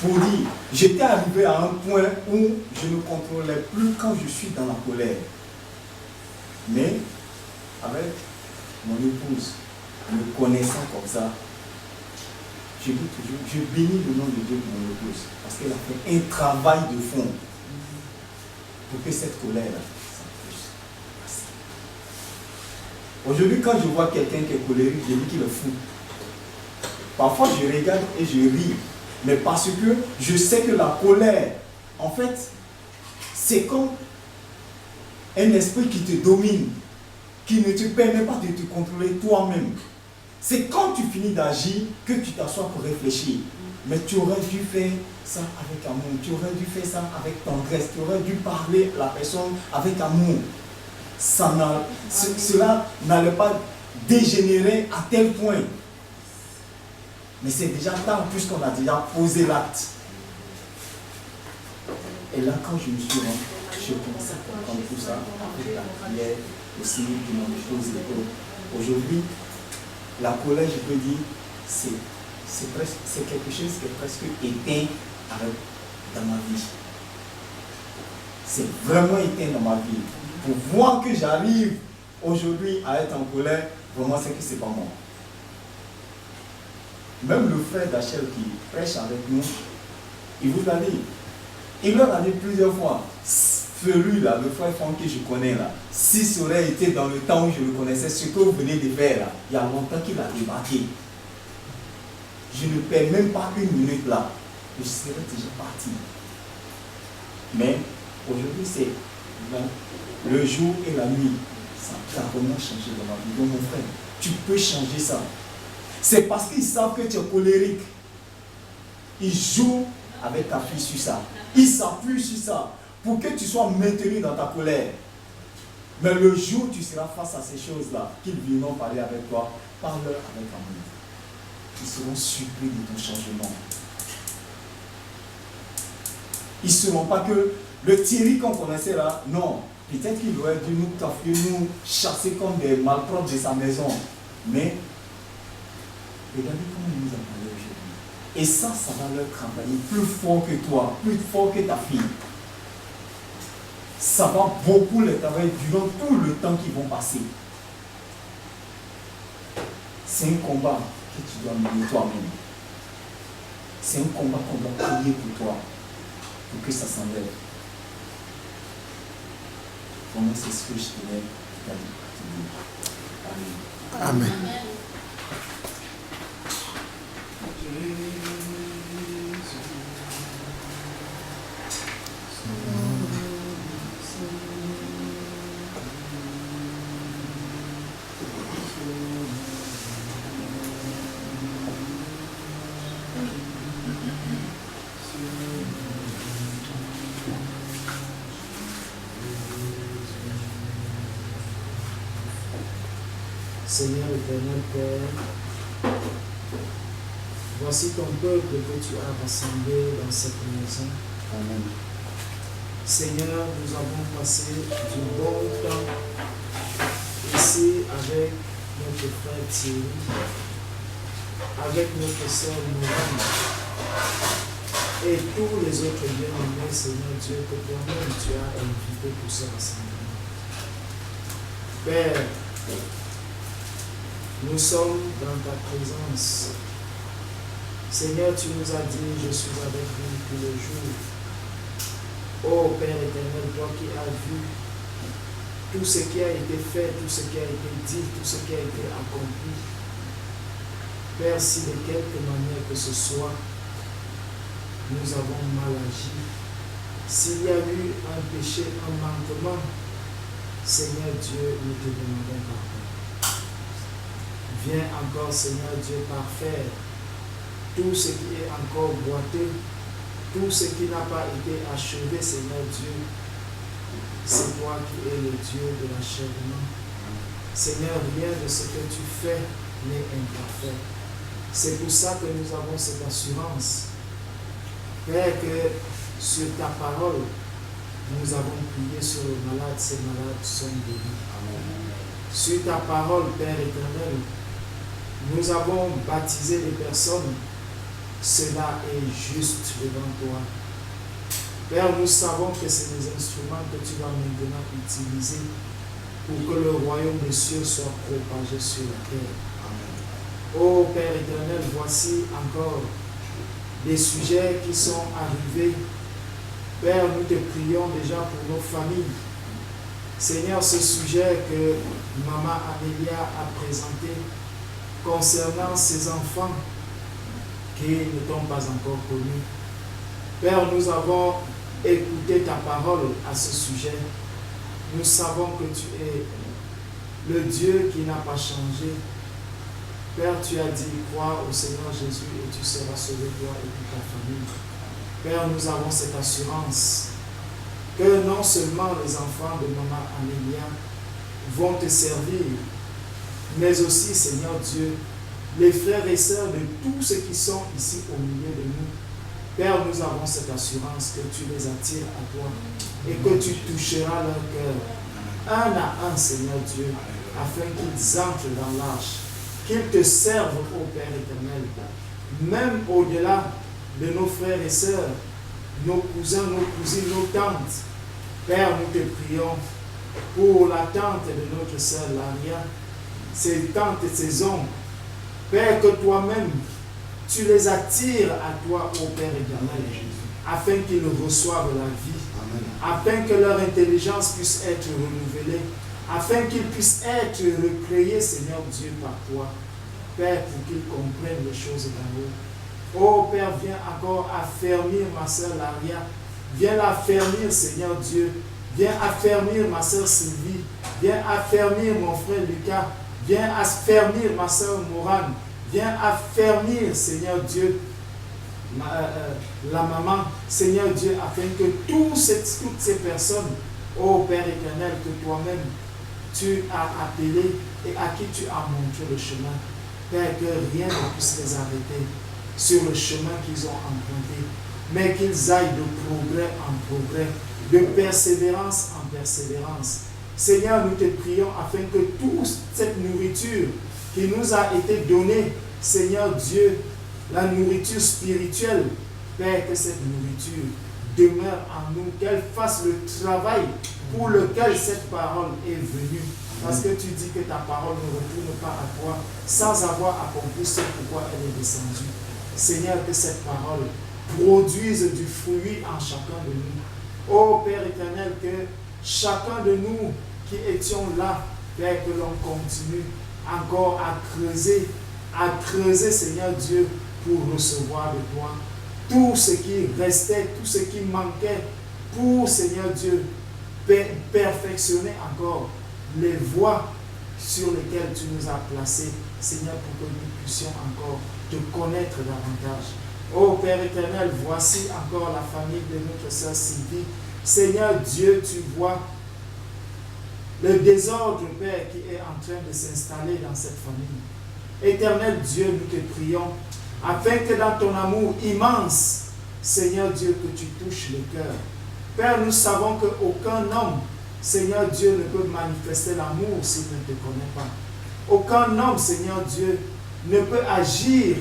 Pour dire, j'étais arrivé à un point où je ne contrôlais plus quand je suis dans la colère. Mais avec mon épouse, me connaissant comme ça, je dis toujours, je bénis le nom de Dieu pour mon épouse, parce qu'elle a fait un travail de fond pour que cette colère-là s'empêche. Aujourd'hui, quand je vois quelqu'un qui est colérique, je dis qu'il est fou. Parfois, je regarde et je ris. Mais parce que je sais que la colère, en fait, c'est comme un esprit qui te domine, qui ne te permet pas de te contrôler toi-même. C'est quand tu finis d'agir que tu t'assois pour réfléchir. Mais tu aurais dû faire ça avec amour, tu aurais dû faire ça avec tendresse, tu aurais dû parler à la personne avec amour. Cela n'allait pas dégénérer à tel point. Mais c'est déjà tard puisqu'on a déjà posé l'acte. Et là, quand je me suis rendu, je commençais à comprendre tout ça avec la prière, aussi, des choses et tout. Aujourd'hui, la colère, je peux dire, c'est quelque chose qui est presque éteint dans ma vie. C'est vraiment éteint dans ma vie. Pour voir que j'arrive aujourd'hui à être en colère, vraiment, c'est que c'est pas moi. Même le frère Dachel qui prêche avec nous, il vous l'a dit. Il leur a dit plusieurs fois, celui-là, le frère Franck que je connais là, si ça aurait été dans le temps où je le connaissais, ce que vous venez de faire là, il y a longtemps qu'il a débarqué. Je ne perds même pas une minute là, je serais déjà parti. Mais aujourd'hui, c'est le jour et la nuit. Ça a vraiment changé dans ma vie. Donc mon frère, tu peux changer ça. C'est parce qu'ils savent que tu es colérique. Ils jouent avec ta fille sur ça. Ils s'appuient sur ça pour que tu sois maintenu dans ta colère. Mais le jour où tu seras face à ces choses-là, qu'ils viendront parler avec toi, parle-leur avec amour. Ils seront surpris de ton changement. Ils ne sauront pas que le Thierry qu'on connaissait là, non. Peut-être qu'il aurait dû nous chasser comme des malpropres de sa maison. Mais, regardez comment il nous a parlé aujourd'hui. Et ça va leur travailler plus fort que toi, plus fort que ta fille. Ça va beaucoup les travailler durant tout le temps qu'ils vont passer. C'est un combat que tu dois mener toi-même. C'est un combat qu'on doit prier pour toi, pour que ça s'enlève. Vraiment, c'est ce que je tenais à te dire. Amen. Amen. Seigneur éternel Père, voici ton peuple que tu as rassemblé dans cette maison. Amen. Seigneur, nous avons passé du bon temps ici avec notre frère Thierry, avec notre sœur Mourane et tous les autres bien-aimés, Seigneur Dieu, que toi-même tu as invité pour ce rassemblement. Père, nous sommes dans ta présence. Seigneur, tu nous as dit, je suis avec vous tous les jours. Ô Père éternel, toi qui as vu tout ce qui a été fait, tout ce qui a été dit, tout ce qui a été accompli. Père, si de quelque manière que ce soit, nous avons mal agi, s'il y a eu un péché, un manquement, Seigneur Dieu, nous te demandons pardon. Viens encore, Seigneur Dieu, parfaire tout ce qui est encore boiteux, tout ce qui n'a pas été achevé, Seigneur Dieu. C'est toi qui es le Dieu de l'achèvement. Seigneur, rien de ce que tu fais n'est imparfait. C'est pour ça que nous avons cette assurance. Père, que sur ta parole, nous avons prié sur les malades, ces malades sont guéris. Amen. Sur ta parole, Père éternel, nous avons baptisé les personnes. Cela est juste devant toi. Père, nous savons que c'est des instruments que tu vas maintenant utiliser pour que le royaume des cieux soit propagé sur la terre. Amen. Ô Père éternel, voici encore des sujets qui sont arrivés. Père, nous te prions déjà pour nos familles. Seigneur, ce sujet que Maman Amélia a présenté concernant ses enfants qui ne t'ont pas encore connus. Père, nous avons écouté ta parole à ce sujet. Nous savons que tu es le Dieu qui n'a pas changé. Père, tu as dit, crois au Seigneur Jésus et tu seras sauvé, toi et toute ta famille. Père, nous avons cette assurance que non seulement les enfants de Maman Amélia vont te servir, mais aussi, Seigneur Dieu, les frères et sœurs de tous ceux qui sont ici au milieu de nous. Père, nous avons cette assurance que tu les attires à toi et que tu toucheras leur cœur, un à un, Seigneur Dieu, afin qu'ils entrent dans l'arche, qu'ils te servent, ô Père éternel, même au-delà de nos frères et sœurs, nos cousins, nos cousines, nos tantes. Père, nous te prions pour la tante de notre sœur Laria, ses tantes et ses oncles. Père, que toi-même, tu les attires à toi, ô Père éternel, afin qu'ils reçoivent la vie, afin que leur intelligence puisse être renouvelée, afin qu'ils puissent être recréés, Seigneur Dieu, par toi. Père, pour qu'ils comprennent les choses d'en haut. Oh Père, viens encore affermir ma sœur Laria, viens l'affermir, Seigneur Dieu, viens affermir ma sœur Sylvie, viens affermir mon frère Lucas, viens affermir ma sœur Mourane, viens affermir, Seigneur Dieu, la maman, Seigneur Dieu, afin que toutes ces personnes, ô Père éternel, que toi-même, tu as appelés et à qui tu as montré le chemin. Père, que rien ne puisse les arrêter sur le chemin qu'ils ont emprunté, mais qu'ils aillent de progrès en progrès, de persévérance en persévérance. Seigneur, nous te prions afin que toute cette nourriture qui nous a été donnée, Seigneur Dieu, la nourriture spirituelle, Père, que cette nourriture demeure en nous, qu'elle fasse le travail pour lequel cette parole est venue. Parce que tu dis que ta parole ne retourne pas à toi sans avoir accompli ce pourquoi elle est descendue. Seigneur, que cette parole produise du fruit en chacun de nous. Ô Père éternel, que chacun de nous qui étions là, Père, que l'on continue encore à creuser, Seigneur Dieu, pour recevoir de toi tout ce qui restait, tout ce qui manquait, pour, Seigneur Dieu, perfectionner encore les voies sur lesquelles tu nous as placés, Seigneur, pour que nous puissions encore te connaître davantage. Ô Père éternel, voici encore la famille de notre sœur Sylvie. Seigneur Dieu, tu vois le désordre, Père, qui est en train de s'installer dans cette famille. Éternel Dieu, nous te prions, afin que dans ton amour immense, Seigneur Dieu, que tu touches le cœur. Père, nous savons qu'aucun homme, Seigneur Dieu, ne peut manifester l'amour s'il ne te connaît pas. Aucun homme, Seigneur Dieu, ne peut agir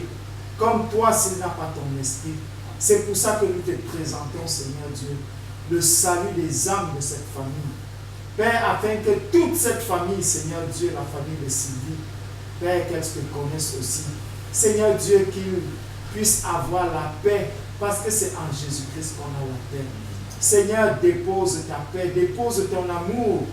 comme toi s'il n'a pas ton esprit. C'est pour ça que nous te présentons, Seigneur Dieu, le salut des âmes de cette famille. Père, afin que toute cette famille, Seigneur Dieu, la famille de Sylvie, Père, qu'elle te connaisse aussi. Seigneur Dieu, qu'ils puissent avoir la paix, parce que c'est en Jésus-Christ qu'on a la paix. Seigneur, dépose ta paix, dépose ton amour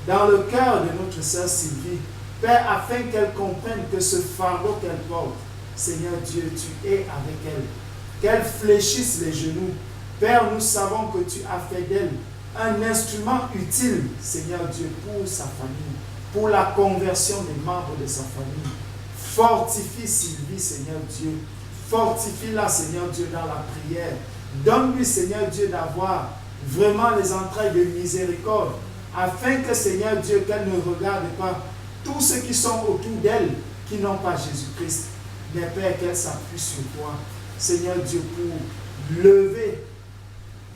dans le cœur de notre sœur Sylvie. Père, afin qu'elle comprenne que ce fardeau qu'elle porte, Seigneur Dieu, tu es avec elle. Qu'elle fléchisse les genoux. Père, nous savons que tu as fait d'elle un instrument utile, Seigneur Dieu, pour sa famille, pour la conversion des membres de sa famille. Fortifie Sylvie, Seigneur Dieu. Fortifie-la, Seigneur Dieu, dans la prière. Donne-lui, Seigneur Dieu, d'avoir vraiment les entrailles de miséricorde, afin que, Seigneur Dieu, qu'elle ne regarde pas tous ceux qui sont autour d'elle, qui n'ont pas Jésus-Christ. Mais Père, qu'elle s'appuie sur toi, Seigneur Dieu, pour lever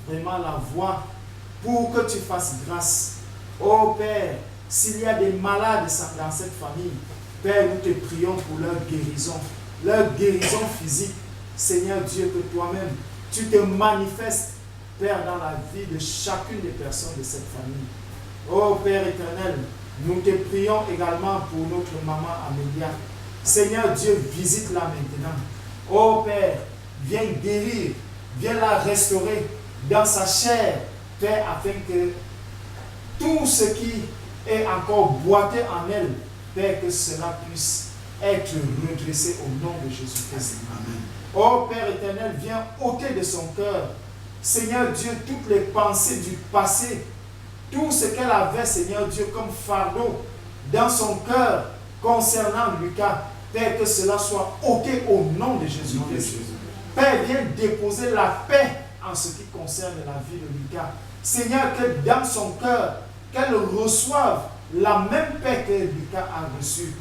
vraiment la voix, pour que tu fasses grâce. Oh Père, s'il y a des malades dans cette famille, Père, nous te prions pour leur guérison physique. Seigneur Dieu, que toi-même, tu te manifestes, Père, dans la vie de chacune des personnes de cette famille. Oh Père éternel, nous te prions également pour notre maman Amélia. Seigneur Dieu, visite-la maintenant. Oh Père, viens guérir, viens la restaurer dans sa chair, Père, afin que tout ce qui est encore boité en elle, Père, que cela puisse être redressé au nom de Jésus-Christ. Amen. Oh Père éternel, viens ôter de son cœur, Seigneur Dieu, toutes les pensées du passé, tout ce qu'elle avait, Seigneur Dieu, comme fardeau dans son cœur concernant Lucas. Père, que cela soit ôté au nom de Jésus-Christ. Père, viens déposer la paix en ce qui concerne la vie de Lucas. Seigneur, que dans son cœur, qu'elle reçoive la même paix que Lucas a reçue.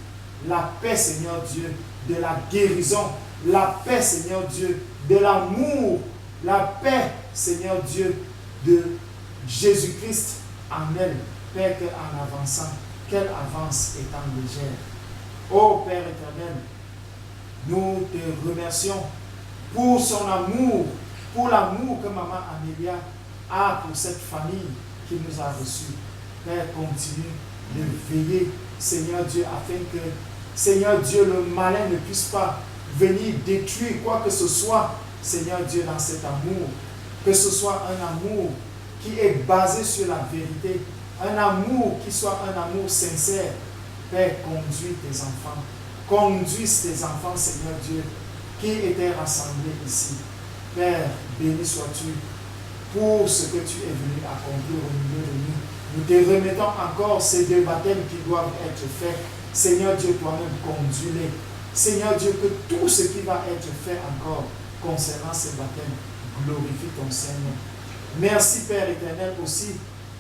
La paix, Seigneur Dieu, de la guérison. La paix, Seigneur Dieu, de l'amour. La paix, Seigneur Dieu, de Jésus-Christ en elle. Père, qu'en avançant, qu'elle avance étant légère. Ô Père éternel, nous te remercions pour son amour, pour l'amour que maman Amélia a pour cette famille qui nous a reçus. Père, continue de veiller, Seigneur Dieu, afin que, Seigneur Dieu, le malin ne puisse pas venir détruire quoi que ce soit, Seigneur Dieu, dans cet amour. Que ce soit un amour qui est basé sur la vérité, un amour qui soit un amour sincère. Père, conduis tes enfants. Conduis tes enfants, Seigneur Dieu, qui étaient rassemblés ici. Père, béni sois-tu pour ce que tu es venu accomplir au milieu de nous. Nous te remettons encore ces 2 baptêmes qui doivent être faits. Seigneur Dieu, toi-même, conduis-les. Seigneur Dieu, que tout ce qui va être fait encore concernant ces baptêmes glorifie ton Seigneur. Merci, Père éternel, aussi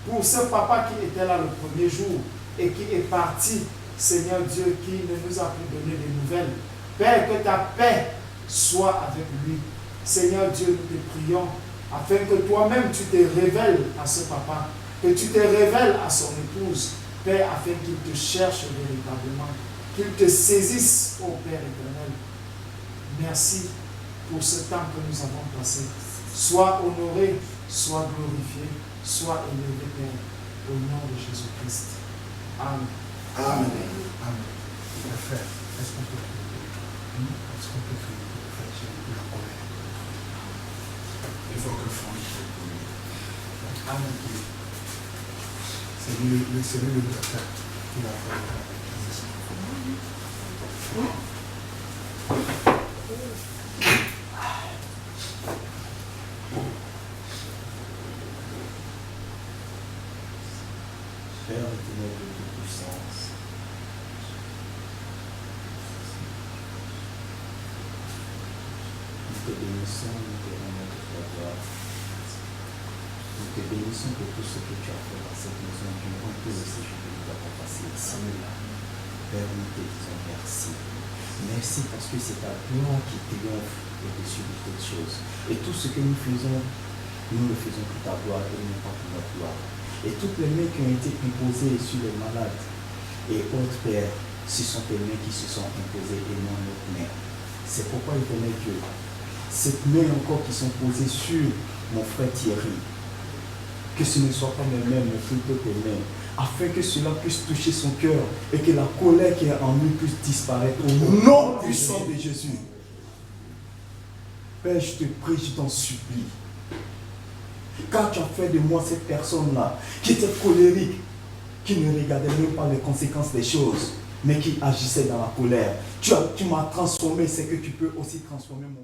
pour ce papa qui était là le premier jour. et qui est parti, Seigneur Dieu, qui ne nous a plus donné de nouvelles. Père, que ta paix soit avec lui. Seigneur Dieu, nous te prions afin que toi-même tu te révèles à ce papa, que tu te révèles à son épouse, Père, afin qu'il te cherche véritablement, qu'il te saisisse, ô Père éternel. Merci pour ce temps que nous avons passé. Sois honoré, sois glorifié, sois élevé, Père, au nom de Jésus-Christ. Amen. Amen. Amen. Mes frères, est-ce qu'on peut prier? Est-ce qu'on peut prier pour le frère? J'ai eu la colère. Il faut que Franck prie. Amen. C'est lui le docteur qui va faire la Père éternel de toute puissance, nous te bénissons, nous te rendons toute la gloire. Nous te bénissons pour tout ce que tu as fait dans cette maison durant tout le séjour que nous avons passé ici. Père, nous te disons merci. Merci parce que c'est ta gloire qui triomphe au-dessus de toutes choses. Et tout ce que nous faisons, nous le faisons pour ta gloire et non pas pour notre gloire. Et toutes les mains qui ont été imposées sur les malades et autres, Père, ce sont tes mains qui se sont imposées et non notre main. C'est pourquoi, éternel Dieu, cette main encore qui sont posées sur mon frère Thierry, que ce ne soit pas mes mains, mais plutôt tes mains, afin que cela puisse toucher son cœur et que la colère qui est en lui puisse disparaître au nom puissant de Jésus. Père, je te prie, je t'en supplie. Car tu as fait de moi cette personne-là, qui était colérique, qui ne regardait même pas les conséquences des choses, mais qui agissait dans la colère. Tu m'as transformé, c'est que tu peux aussi transformer mon